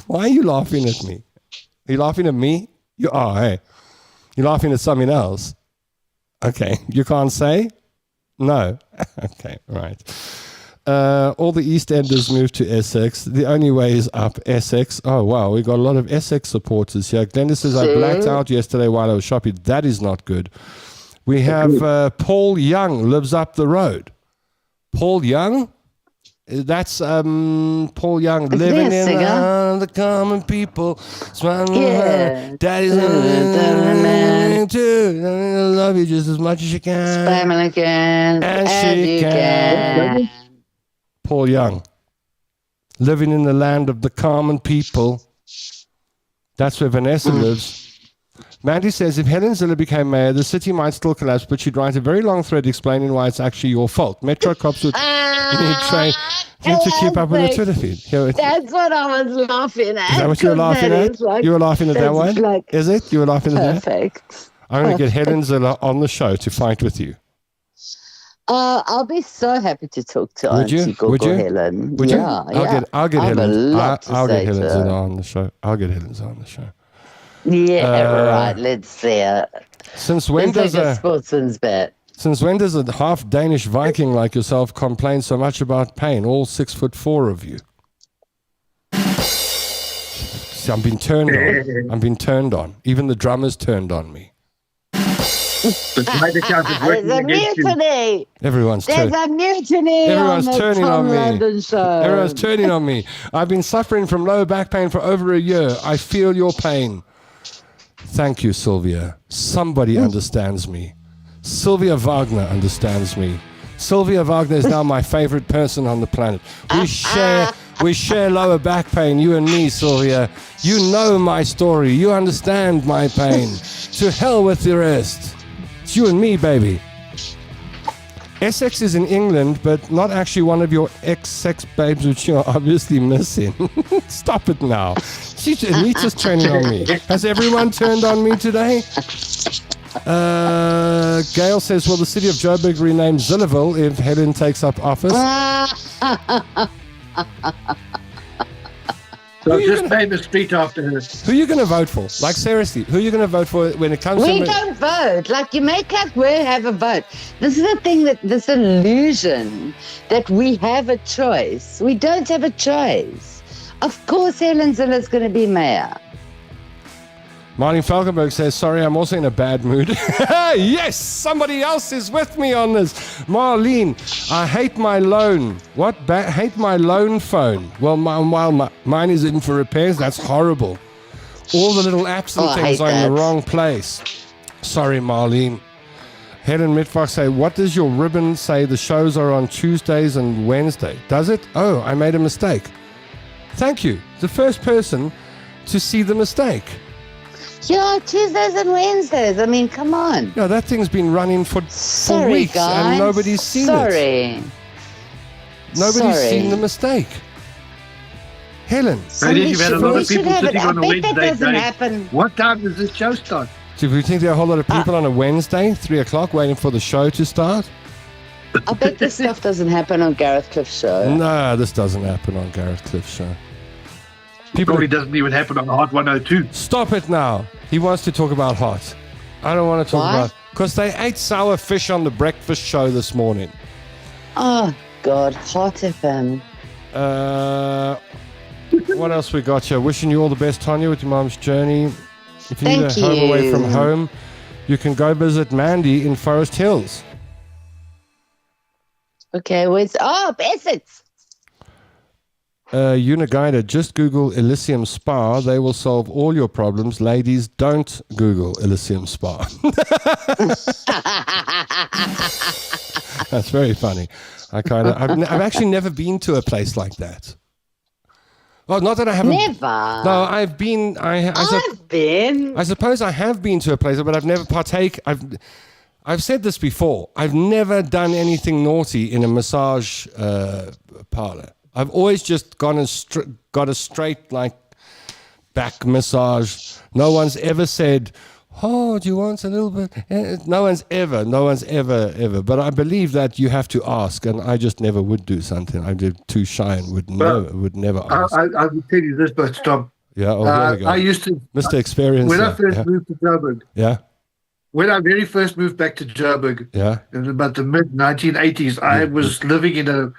why are you laughing at me? Are you laughing at me? You are. Hey, you're laughing at something else. Okay, you can't say no. Okay, right. All the East Enders moved to Essex. The only way is up Essex. Oh, wow. We got a lot of Essex supporters here. Glenda says, I blacked out yesterday while I was shopping. That is not good. We have Paul Young lives up the road. Paul Young? That's Paul Young living in the common people. Smiling Daddy's man too. I love you just as much as you can. Spamming again. As she can. Paul Young. living in the land of the common people. That's where Vanessa lives. Mandy says, if Helen Zille became mayor, the city might still collapse, but she'd write a very long thread explaining why it's actually your fault. Metro cops would need to keep up with the Twitter feed. That's what I was laughing at. Is that what you were laughing at? Like, you were laughing at that one? Like, is it? You were laughing at that? Perfect. I'm going to get Helen Zille on the show to fight with you. I'll be so happy to talk to Auntie Gogo Helen. Would you? I'll get Helen. I'll get Helen Zille on the show. I'll get Helen Zille on the show. Yeah, right. Let's see it. Since when does a sportsman's bet? Since when does a half Danish Viking like yourself complain so much about pain? All 6'4" of you. See, I'm being turned on. I'm being turned on. Even the drummers turned on me. There's a mutiny. Everyone's There's a mutiny. Everyone's turning on me. Show. Everyone's turning on me. I've been suffering from lower back pain for over a year. I feel your pain. Thank you, Sylvia. Somebody understands me. Sylvia Wagner understands me. Sylvia Wagner is now my favorite person on the planet. We share lower back pain, you and me, Sylvia. You know my story. You understand my pain. To hell with the rest. It's you and me, baby. Essex is in England, but not actually one of your ex-sex babes, which you're obviously missing. Stop it now. Anita's turning on me. Has everyone turned on me today? Gail says, will the city of Joburg rename Zilleville if Helen takes up office? So just name a street after her. Who are you going to vote for? Like, seriously, who are you going to vote for when it comes to... We don't vote. Like, you make us have a vote. This is the thing, this illusion that we have a choice. We don't have a choice. Of course Helen Zille is going to be mayor. Marlene Falkenberg says, sorry, I'm also in a bad mood. Yes, somebody else is with me on this. Marlene, I hate my loan. What? Hate my loan phone. Well, mine is in for repairs. That's horrible. All the little apps and things are in the wrong place. Sorry, Marlene. Helen Mitfox say, what does your ribbon say? The shows are on Tuesdays and Wednesday. Does it? Oh, I made a mistake. Thank you. The first person to see the mistake. Yeah, Tuesdays and Wednesdays. I mean, come on. Yeah, that thing's been running for weeks, guys. And nobody's seen it. Nobody's seen the mistake. Helen. You've had a lot of people sitting on a Wednesday. That doesn't happen. What time does this show start? Do you think there are a whole lot of people on a Wednesday, 3 o'clock, waiting for the show to start? I bet this stuff doesn't happen on Gareth Cliff's show. No, this doesn't happen on Gareth Cliff's show. Probably doesn't even happen on Hot 102. Stop it now. He wants to talk about Hot. I don't want to talk about... Because they ate sour fish on the breakfast show this morning. Oh, God. Hot FM. What else we got here? Wishing you all the best, Tanya, with your mom's journey. If you need Thank a home away from home, you can go visit Mandy in Forest Hills. Okay, where's... Oh, Essex. Uniguida, just Google Elysium Spa. They will solve all your problems. Ladies, don't Google Elysium Spa. That's very funny. I've actually never been to a place like that. Well, not that I haven't. Never. No, I've been. I've been. I suppose I have been to a place, but I've never I've said this before. I've never done anything naughty in a massage parlor. I've always just got a straight like back massage. No one's ever said, "Oh, do you want a little bit?" No one's ever. But I believe that you have to ask, and I just never would do something. I'm too shy and would never ask. I will tell you this, but Tom. Yeah, there we go. I used to Mr. Experience. When I first moved to Joburg. Yeah. When I very first moved back to Joburg. Yeah. In about the mid 1980s, I was living in a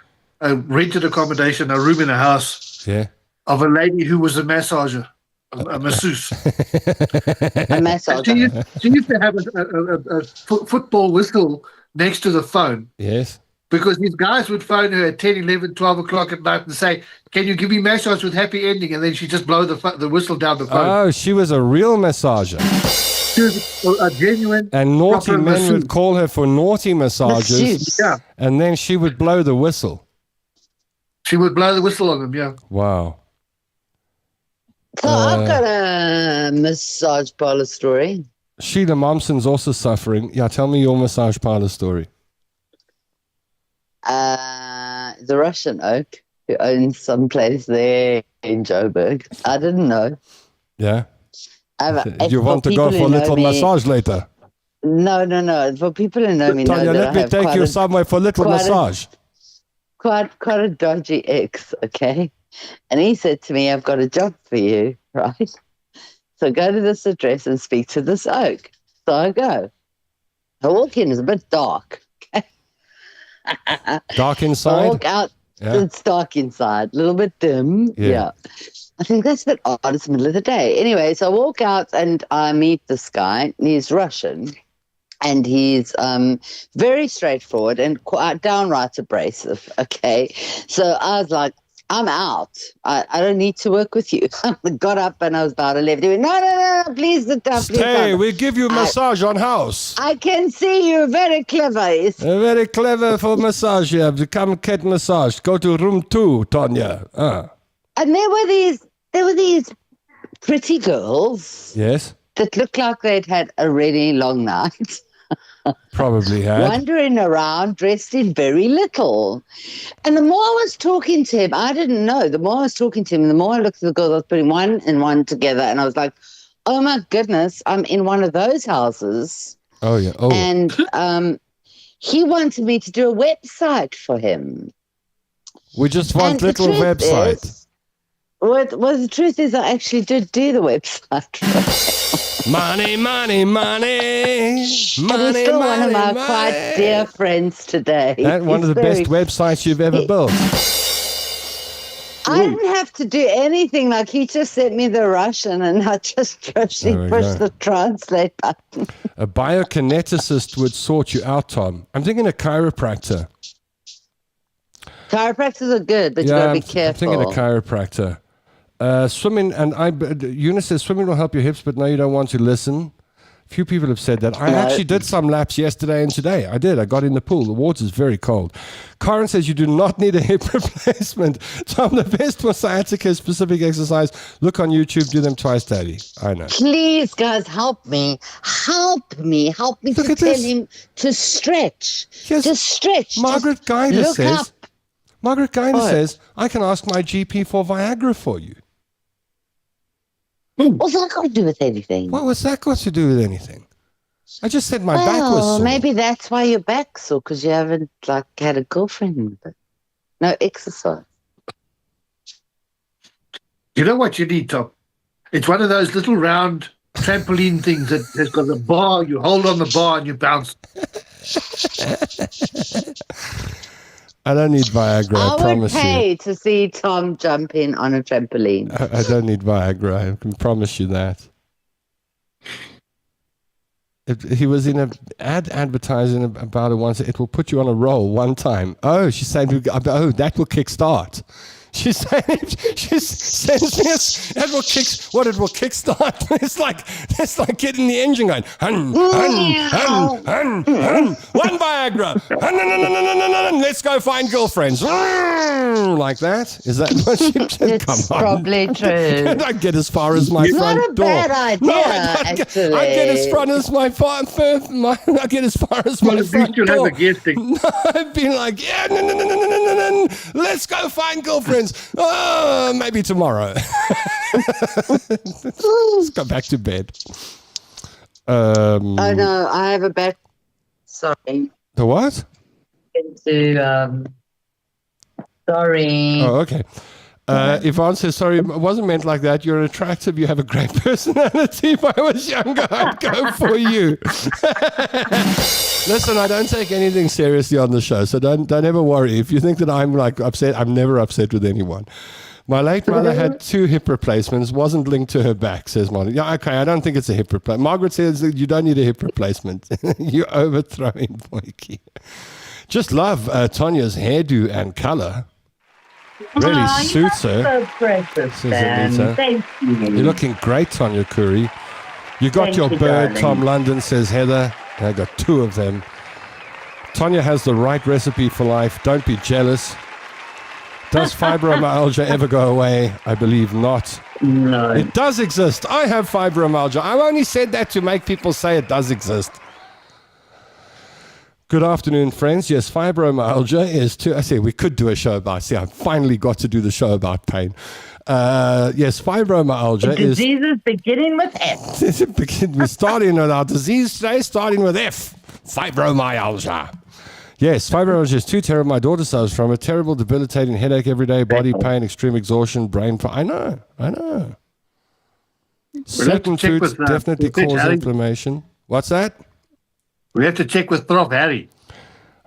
rented accommodation, a room in a house. Yeah. Of a lady who was a massager. A masseuse. A massager. She used to have a football whistle next to the phone. Yes. Because these guys would phone her at 10, 11, 12 o'clock at night and say, "Can you give me massage with happy ending?" And then she'd just blow the whistle down the phone. Oh, she was a real massager. She was a genuine. And naughty men masseuse. would call her for naughty massages. Yeah. And then she would blow the whistle. She would blow the whistle on them, yeah. Wow. So I've got a massage parlor story. Sheila Momsen's also suffering. Yeah, tell me your massage parlor story. The Russian oak who owns some place there in Joburg. I didn't know. Yeah. You want to go for a little massage later? No. For people who know me, Tanya, let me take you somewhere for a little massage. Quite a dodgy ex, okay? And he said to me, I've got a job for you, right? So go to this address and speak to this oak. So I go. I walk in, it's a bit dark. Okay? Dark inside? I walk out, It's dark inside, a little bit dim. Yeah. I think that's a bit odd. It's the middle of the day. Anyway, so I walk out and I meet this guy. He's Russian. And he's very straightforward and quite downright abrasive, okay? So I was like, I'm out. I don't need to work with you. I got up and I was about to leave. He went, no, please sit down. Stay, we give you massage on house. I can see you're very clever. Very clever for massage here. Come get massage. Go to room 2, Tanya. And there were these pretty girls. Yes. That looked like they'd had a really long night. Probably had. Wandering around dressed in very little. And the more I was talking to him, I didn't know. The more I was talking to him, the more I looked at the girls, I was putting one and one together. And I was like, oh my goodness, I'm in one of those houses. Oh, yeah. Oh. And he wanted me to do a website for him. We just want little website. Well, the truth is I actually did do the website. Money. And he's still one of my quite dear friends today. That's one of the best websites you've ever built. I didn't have to do anything. Like, he just sent me the Russian and I just pushed the translate button. A biokineticist would sort you out, Tom. I'm thinking a chiropractor. Chiropractors are good, but you got to be careful. I'm thinking a chiropractor. Swimming, and Eunice says swimming will help your hips, but no, you don't want to listen. A few people have said that. I actually did some laps yesterday and today. I did. I got in the pool. The water's very cold. Karen says you do not need a hip replacement. Tom, the best for sciatica specific exercise. Look on YouTube. Do them twice daily. I know. Please, guys, help me. Help me to tell him to stretch. Yes. To stretch. Margaret Guider says, I can ask my GP for Viagra for you. What's that got to do with anything? What was that got to do with anything? I just said my back was sore. Maybe that's why your back's sore, because you haven't had a girlfriend with it. No exercise. You know what you need, Tom? It's one of those little round trampoline things that has got a bar. You hold on the bar and you bounce. I don't need Viagra, I promise you. I would pay to see Tom jump in on a trampoline. I don't need Viagra, I can promise you that. He was in an advertising about it once. It will put you on a roll one time. Oh, she's saying, that will kickstart. She sends me it will kickstart. It's like getting the engine going. Hun. One Viagra. Let's go find girlfriends. Like that. Is that what she said? It's probably true. I don't get as far as my front door. Not a bad idea. No, I get as far as my front door. I've been like, no. Let's go find girlfriends. Maybe tomorrow. Let's go back to bed. Oh no, I have a bad. Sorry. The what? Sorry. Oh, okay. Yvonne says, sorry, it wasn't meant like that. You're attractive. You have a great personality. If I was younger, I'd go for you. Listen, I don't take anything seriously on the show, so don't ever worry. If you think that I'm upset, I'm never upset with anyone. My late mother had 2 hip replacements, wasn't linked to her back, says Molly. Yeah, okay, I don't think it's a hip replacement. Margaret says that you don't need a hip replacement. You're overthrowing Boykie. Just love Tanya's hairdo and color. Really suits her. So precious, Thank you. You're looking great, Tanya Curry. You got your bird, darling. Tom London, says Heather. I got 2 of them. Tanya has the right recipe for life. Don't be jealous. Does fibromyalgia ever go away? I believe not. No. It does exist. I have fibromyalgia. I only said that to make people say it does exist. Good afternoon, friends. Yes, fibromyalgia is I say we could do a show about. See, I finally got to do the show about pain. Yes, fibromyalgia is diseases beginning with F. We're starting with our disease today, starting with F. Fibromyalgia. Yes, fibromyalgia is too terrible. My daughter suffers from a terrible, debilitating headache every day, body pain, extreme exhaustion, brain. I know. Certain foods definitely cause inflammation. What's that? We have to check with Prof. Harry.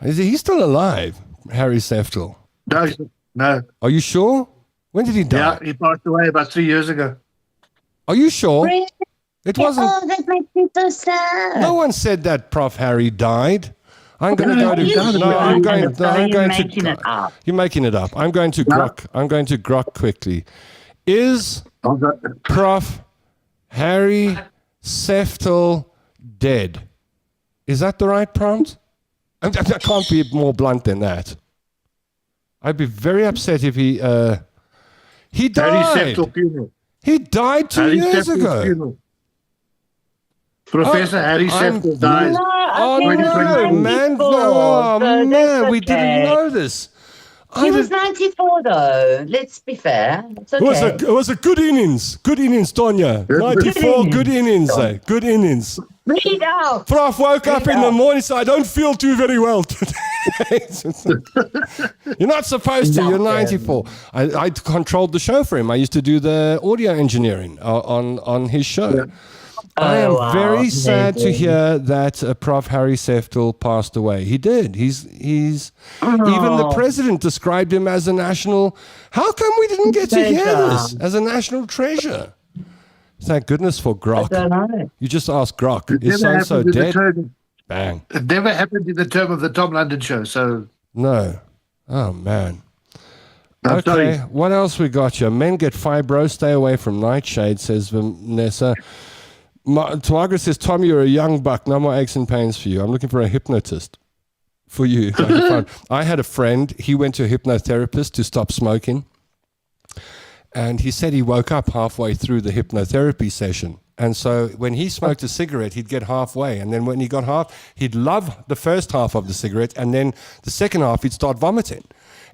Is he still alive, Harry Seftel? No. Are you sure? When did he die? Yeah, he passed away about 3 years ago. Are you sure? Really? It wasn't. Oh, that makes me so sad. No one said that Prof. Harry died. I'm going to go to. No, I'm going to. You're making it up. I'm going to grok. I'm going to grok quickly. Is Prof. Harry Seftel dead? Is that the right prompt? I can't be more blunt than that. I'd be very upset if he died. Harry Seftel funeral. He died 2 years ago. Funeral. Professor Harry Seftel died. Oh, no, man. Oh, man, we didn't know this. He was 94, though. Let's be fair. It's okay. It was a good innings. Good innings, Tonya. 94, good innings. Good innings. Read out. Prof woke up in the morning, so I don't feel too very well today. You're not supposed to. You're 94. I controlled the show for him. I used to do the audio engineering on his show. Yeah. I am very sad to hear that Prof. Harry Seftel passed away. He did. He's even the president described him as a national. How come we didn't get to hear this as a national treasure? Thank goodness for Grok. I don't know. You just ask Grok. Is so dead? Bang. It never happened in the term of the Tom London show. So no. Oh man. Okay. What else we got here? Men get fibro. Stay away from nightshade, says Vanessa. Margaret says, Tom, you're a young buck. No more aches and pains for you. I'm looking for a hypnotist for you. I had a friend. He went to a hypnotherapist to stop smoking. And he said he woke up halfway through the hypnotherapy session. And so when he smoked a cigarette, he'd get halfway. And then when he got half, he'd love the first half of the cigarette. And then the second half, he'd start vomiting.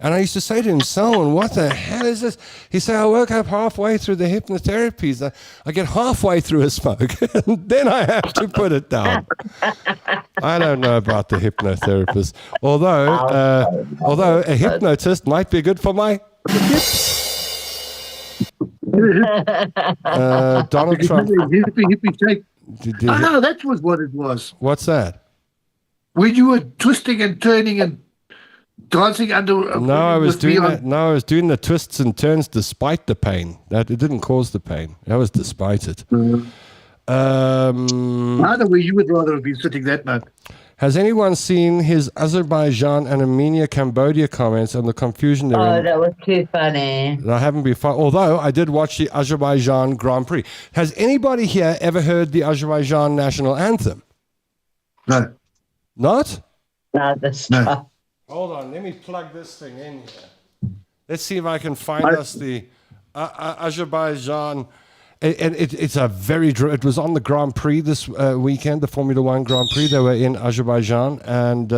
And I used to say to him, Selwyn, what the hell is this? He said, I woke up halfway through the hypnotherapies. I get halfway through a smoke, and then I have to put it down. I don't know about the hypnotherapist. Although a hypnotist might be good for my hips. Donald Trump. That was what it was. What's that? When you were twisting and turning and dancing under. I was doing the twists and turns despite the pain. It didn't cause the pain. That was despite it. Mm-hmm. Either way, you would rather have been sitting that night. Has anyone seen his Azerbaijan and Armenia, Cambodia comments on the confusion there? Oh, that was too funny. I haven't been although I did watch the Azerbaijan Grand Prix. Has anybody here ever heard the Azerbaijan national anthem? No. Not? No, that's not. Hold on, let me plug this thing in here. Let's see if I can find us the Azerbaijan. And it's a very. It was on the Grand Prix this weekend, the Formula One Grand Prix. They were in Azerbaijan, and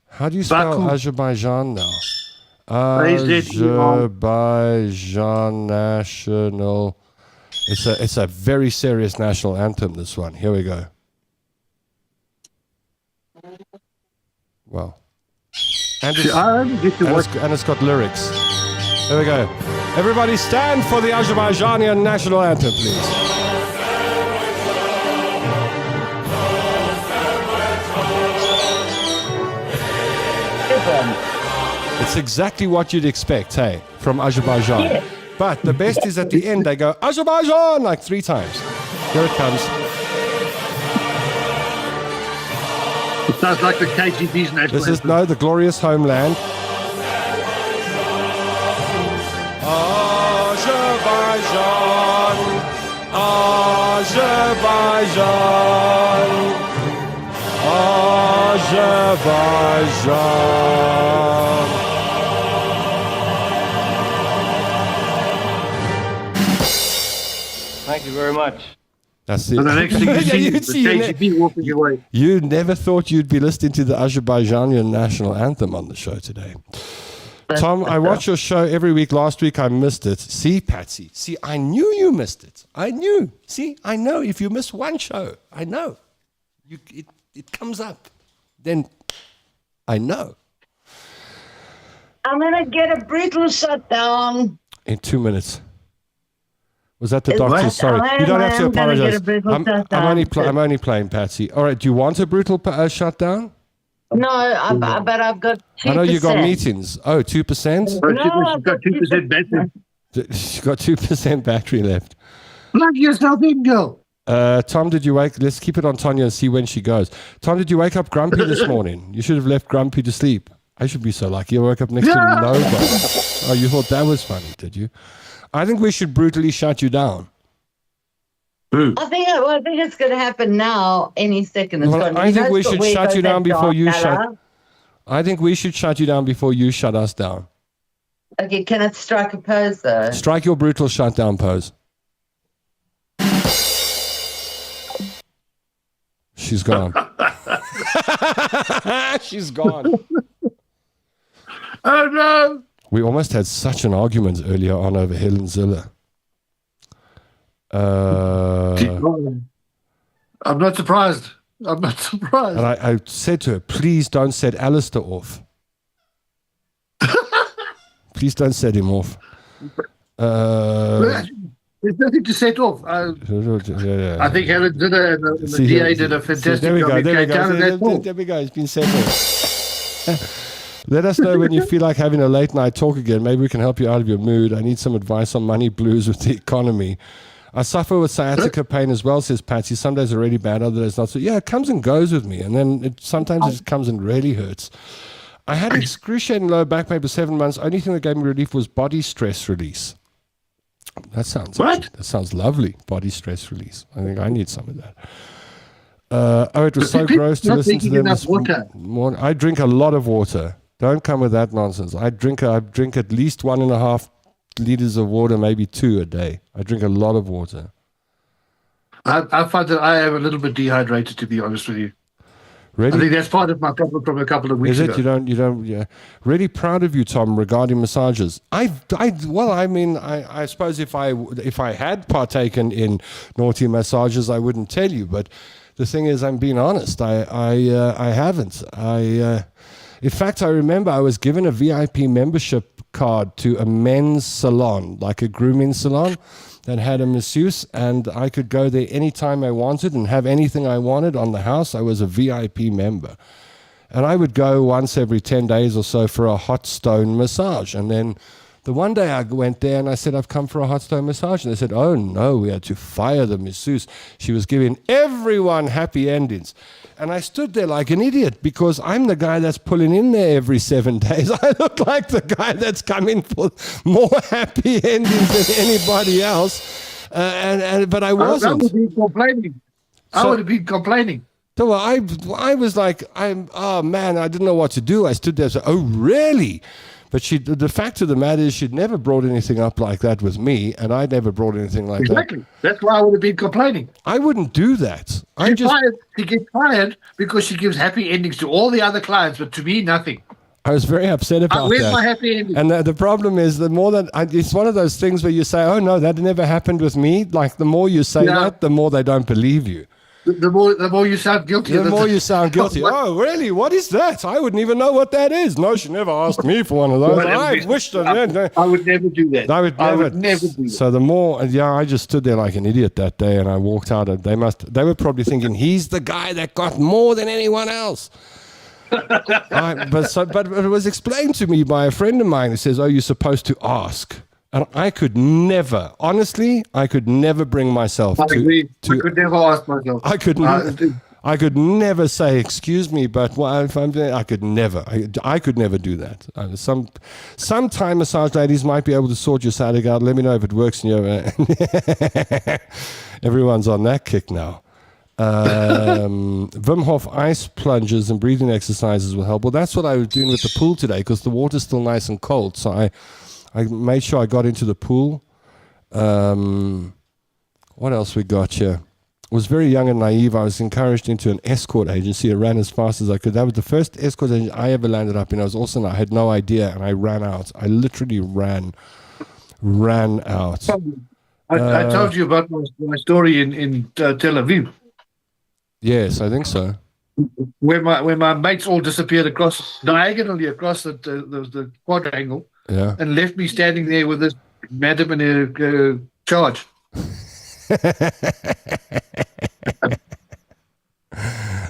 how do you spell Baku. Azerbaijan now? Azerbaijan national. It's a very serious national anthem. This one. Here we go. Well. And it's got lyrics. There we go. Everybody stand for the Azerbaijani national anthem, please. It's exactly what you'd expect, hey, from Azerbaijan. Yeah. But the best is at the end, they go, Azerbaijan, like 3 times. Here it comes. It sounds like the KGB's national This is, no, the glorious homeland. Azerbaijan, Azerbaijan, Azerbaijan. Thank you very much. That's it. And the next thing you see is the KGB walking away. You never thought you'd be listening to the Azerbaijani national anthem on the show today. Tom, I watch your show every week. Last week I missed it. See, Patsy. See, I knew you missed it. I knew. See, I know. If you miss one show, I know. It comes up. Then I know. I'm going to get a brutal shutdown. In 2 minutes. Was that the doctor? Sorry. You don't have to apologize. I'm only playing, Patsy. All right. Do you want a brutal shutdown? No, but I've got 2%. I know you got meetings. Oh, 2%? No, she's got 2% battery. She's got 2% battery left. Plug yourself in, girl. Tom, did you wake? Let's keep it on Tonya and see when she goes. Tom, did you wake up grumpy this morning? You should have left grumpy to sleep. I should be so lucky. I woke up next to nobody. Oh, you thought that was funny, did you? I think we should brutally shut you down. I think it's going to happen now, any second. I think we should shut you down before you shut. I think we should shut you down before you shut us down. Okay, can it strike a pose though? Strike your brutal shutdown pose. She's gone. She's gone. Oh no! We almost had such an argument earlier on over Helen Ziller. I'm not surprised. And I said to her, please don't set Alistair off. Please don't set him off. There's nothing to set off. I think Helen Ziller and the DA did a fantastic job. There we go. It's been set off. Let us know when you feel like having a late night talk again. Maybe we can help you out of your mood. I need some advice on money blues with the economy. I suffer with sciatica pain as well, says Patsy. Some days are really bad, other days not so. Yeah, it comes and goes with me. And then sometimes it comes and really hurts. I had excruciating low back pain for 7 months. Only thing that gave me relief was body stress release. That sounds That sounds lovely, body stress release. I think I need some of that. It was so gross to listen to them this morning. I drink a lot of water. Don't come with that nonsense. I drink at least 1.5 liters of water, maybe 2 a day. I drink a lot of water. I find that I am a little bit dehydrated, to be honest with you. Really? I think that's part of my problem from a couple of weeks ago. You don't. Yeah. Really proud of you, Tom, regarding massages. I suppose if I had partaken in naughty massages, I wouldn't tell you. But the thing is, I'm being honest. I haven't. In fact, I remember I was given a VIP membership card to a men's salon, like a grooming salon, that had a masseuse, and I could go there anytime I wanted and have anything I wanted on the house. I was a VIP member. And I would go once every 10 days or so for a hot stone massage. And then the one day I went there and I said, I've come for a hot stone massage. And they said, oh no, we had to fire the masseuse. She was giving everyone happy endings. And I stood there like an idiot because I'm the guy that's pulling in there every 7 days. I look like the guy that's coming for more happy endings than anybody else. But I wasn't. I would be complaining. I would have been complaining. So I was like, oh man, I didn't know what to do. I stood there and said, oh really? But the fact of the matter is she'd never brought anything up like that with me, and I'd never brought anything like that. Exactly. That's why I would have been complaining. I wouldn't do that. She gets fired because she gives happy endings to all the other clients, but to me, nothing. I was very upset about that. Where's my happy ending? And the problem is that it's one of those things where you say, oh no, that never happened with me. Like the more you say that, the more they don't believe you. The more you sound guilty. The more you sound guilty. Oh, really? What is that? I wouldn't even know what that is. No, she never asked me for one of those. I wish that. I would never do that. I would never do that. So the more, I just stood there like an idiot that day, and I walked out. And they were probably thinking he's the guy that got more than anyone else. But it was explained to me by a friend of mine who says, "Oh, you're supposed to ask." And I could never, honestly, bring myself to. I could never ask myself. I could never say, "Excuse me," but if I'm doing, I could never do that. Some Thai massage ladies might be able to sort your sciatica out. Let me know if it works in your. Everyone's on that kick now. Wim Hof ice plunges and breathing exercises will help. Well, that's what I was doing with the pool today because the water's still nice and cold. So I made sure I got into the pool What else we got here? Was very young and naive. I was encouraged into an escort agency. I ran as fast as I could. That was the first escort agency I ever landed up in. I was also, I had no idea, and I ran out. I literally ran out. I told you about my story in Tel Aviv. Yes, I think so. Where my mates all disappeared diagonally across the quadrangle, and left me standing there with this madam in a charge.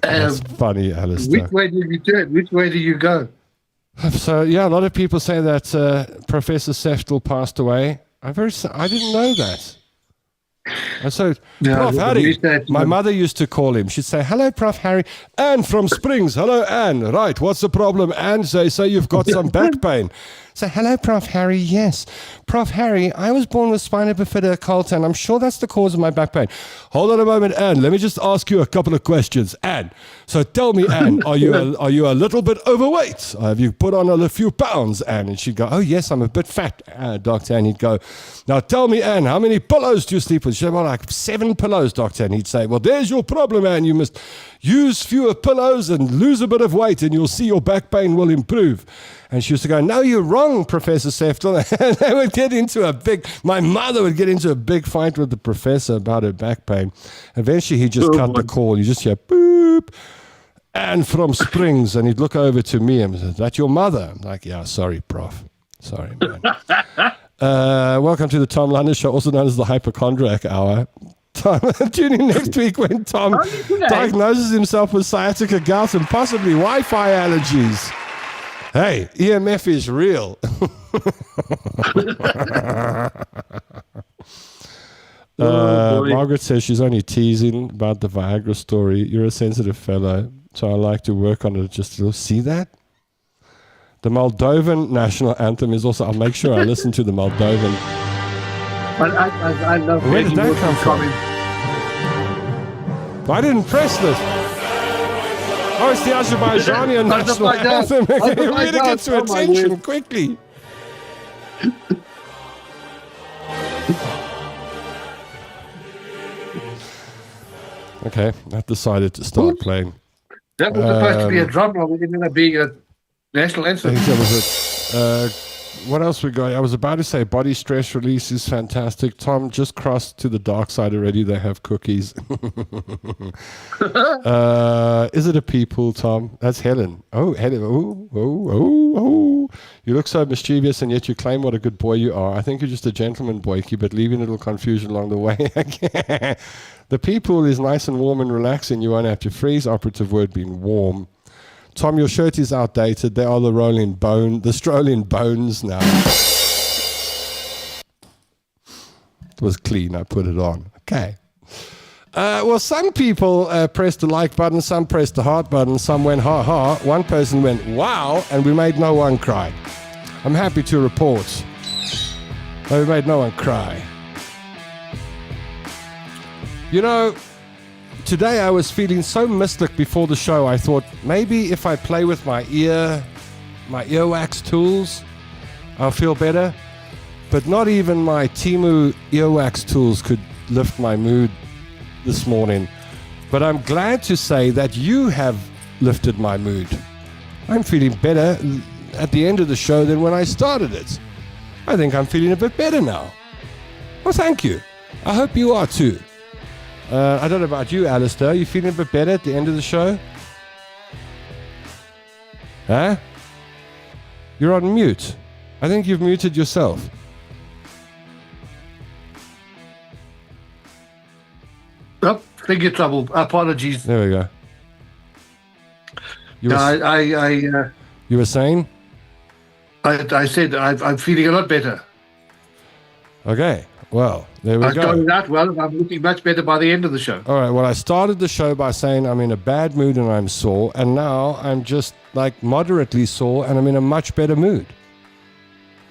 That's funny, Alistair. Which way did you turn? Which way do you go? So yeah, a lot of people say that Professor Seftel passed away. I didn't know that. And so, Prof. Harry, my mother used to call him. She'd say, "Hello, Prof. Harry. Anne from Springs. Hello, Anne. Right, what's the problem? Anne, say you've got some back pain." So, "Hello, Prof. Harry. Yes. Prof. Harry, I was born with spina bifida occulta, and I'm sure that's the cause of my back pain." "Hold on a moment, Anne. Let me just ask you a couple of questions. Anne, so tell me, Anne, are you a little bit overweight? Have you put on a few pounds, Anne?" And she'd go, "Oh, yes, I'm a bit fat, Doctor." And he'd go, "Now tell me, Anne, how many pillows do you sleep with?" She'd say, "Well, like 7 pillows, Doctor." And he'd say, "Well, there's your problem, Anne. You must use fewer pillows and lose a bit of weight, and you'll see your back pain will improve." And she used to go, "No, you're wrong, Professor Seftel." And they would my mother would get into a big fight with the professor about her back pain. Eventually, he just cut the call. You just hear, boop, "Anne from Springs." And he'd look over to me and say, "Is that your mother?" I'm like, "Yeah, sorry, Prof. Sorry, man." Welcome to the Tom London Show, also known as the Hypochondriac Hour. Tune in next week when Tom diagnoses himself with sciatica, gout, and possibly Wi-Fi allergies. Hey, EMF is real. Margaret says she's only teasing about the Viagra story. You're a sensitive fellow, so I like to work on it just to see that. The Moldovan national anthem is also, I'll make sure I listen to the Moldovan. I love Where did that come from? I didn't press this. Oh, it's the Azerbaijani national anthem. We need to get to attention quickly. Okay, I've decided to start playing. That was supposed to be a drum roll. It ended up being a national anthem. What else we got? I was about to say body stress release is fantastic. Tom just crossed to the dark side already. They have cookies. Is it a people, Tom? That's Helen. Oh, Helen. Oh. You look so mischievous, and yet you claim what a good boy you are. I think you're just a gentleman, Boykie, but leaving a little confusion along the way. The people is nice and warm and relaxing. You won't have to freeze. Operative word being warm. Tom, your shirt is outdated. They are the strolling bones now. It was clean. I put it on. Okay. Well, some people pressed the like button, some pressed the heart button, some went ha ha. One person went wow, and we made no one cry. I'm happy to report that we made no one cry. You know, today I was feeling so mystic before the show. I thought maybe if I play with my earwax tools, I'll feel better. But not even my Temu earwax tools could lift my mood this morning. But I'm glad to say that you have lifted my mood. I'm feeling better at the end of the show than when I started it. I think I'm feeling a bit better now. Well, thank you. I hope you are too. I don't know about you, Alistair. Are you feeling a bit better at the end of the show? Huh? You're on mute. I think you've muted yourself. Oh, finger trouble. Apologies. There we go. You were saying? I said I'm feeling a lot better. Okay. Well, there we go. I started out well, and I'm looking much better by the end of the show. All right. Well, I started the show by saying I'm in a bad mood and I'm sore, and now I'm just like moderately sore and I'm in a much better mood.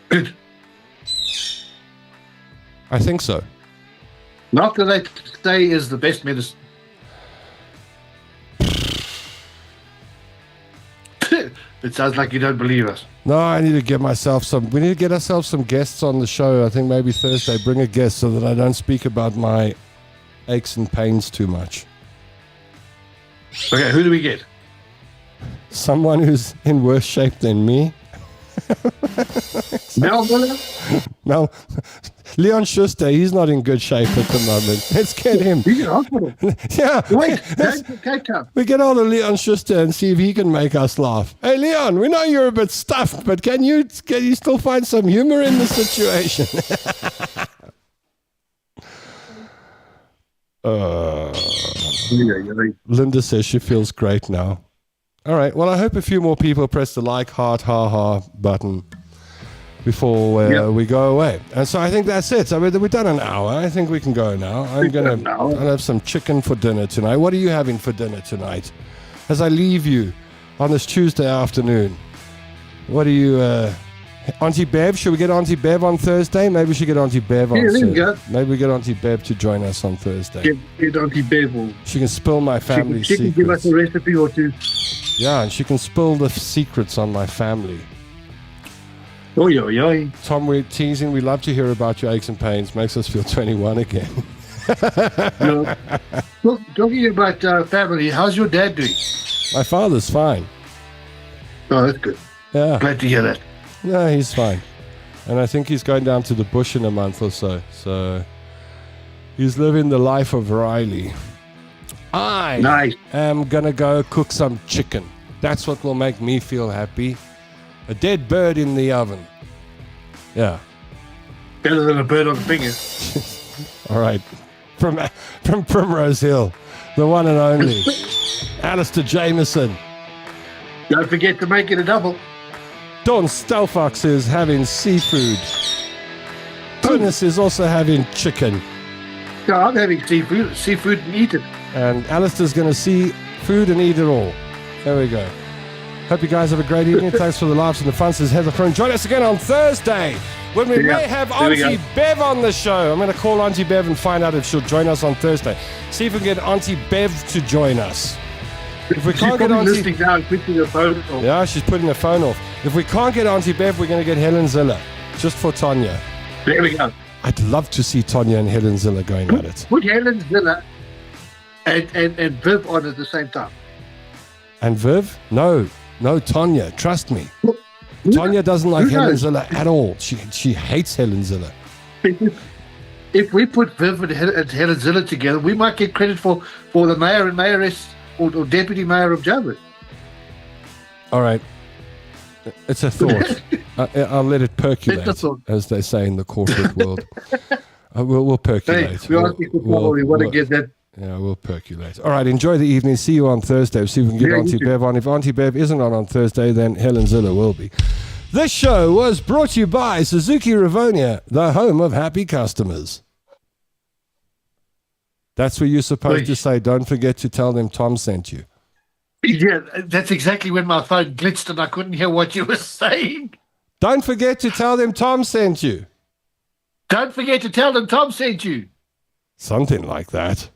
Good. I think so. Not that they say is the best medicine. It sounds like you don't believe us. No, I need to get myself we need to get ourselves some guests on the show. I think maybe Thursday, bring a guest so that I don't speak about my aches and pains too much. Okay, who do we get? Someone who's in worse shape than me. Mel Miller? No, Leon Schuster, he's not in good shape at the moment. Let's get him. He's in hospital. Yeah. Wait, Cape Town. We get on to Leon Schuster and see if he can make us laugh. Hey, Leon, we know you're a bit stuffed, but can you still find some humor in the situation? Linda says she feels great now. All right. Well, I hope a few more people press the like, heart, ha button before we go away. And so I think that's it. So we've done an hour. I think we can go now. I'll have some chicken for dinner tonight. What are you having for dinner tonight? As I leave you on this Tuesday afternoon, what are you... Auntie Bev, should we get Auntie Bev on Thursday? Maybe we should get Auntie Bev on Thursday. Maybe we get Auntie Bev to join us on Thursday. Get Auntie Bev. She can spill my family secrets. She can give us a recipe or two. Yeah, and she can spill the secrets on my family. Oi. Tom, we're teasing. We love to hear about your aches and pains. Makes us feel 21 again. No. Look, talking about family, how's your dad doing? My father's fine. Oh, that's good. Yeah. Glad to hear that. No, he's fine. And I think he's going down to the bush in a month or so. So he's living the life of Riley. I am going to go cook some chicken. That's what will make me feel happy. A dead bird in the oven. Yeah. Better than a bird on the finger. All right. From Primrose Hill, the one and only, Alistair Jameson. Don't forget to make it a double. Dawn Stelfox is having seafood. Tunis is also having chicken. No, I'm having seafood and eat it. And Alistair's going to see food and eat it all. There we go. Hope you guys have a great evening. Thanks for the laughs and the fun. Says Heather Froome. Join us again on Thursday when we may have Auntie Bev on the show. I'm going to call Auntie Bev and find out if she'll join us on Thursday. See if we can get Auntie Bev to join us. If we can't get Auntie... listening now and putting her phone off. Yeah, she's putting her phone off. If we can't get Auntie Bev, we're going to get Helen Ziller. Just for Tonya. There we go. I'd love to see Tonya and Helen Ziller going at it. Put Helen Ziller and Viv on at the same time. And Viv? No, Tonya. Trust me. Tonya doesn't like Helen Ziller at all. She hates Helen Ziller. If we put Viv and Helen Ziller together, we might get credit for the mayor and mayoress or deputy mayor of Joburg. All right. It's a thought. I'll let it percolate, as they say in the corporate world. We'll percolate. Hey, we want to get that. Yeah, we'll percolate. All right, enjoy the evening. See you on Thursday. We'll see if we can get Auntie Bev on. If Auntie Bev isn't on Thursday, then Helen Ziller will be. This show was brought to you by Suzuki Rivonia, the home of happy customers. That's where you're supposed to say, don't forget to tell them Tom sent you. Yeah, that's exactly when my phone glitched and I couldn't hear what you were saying. Don't forget to tell them Tom sent you. Don't forget to tell them Tom sent you. Something like that.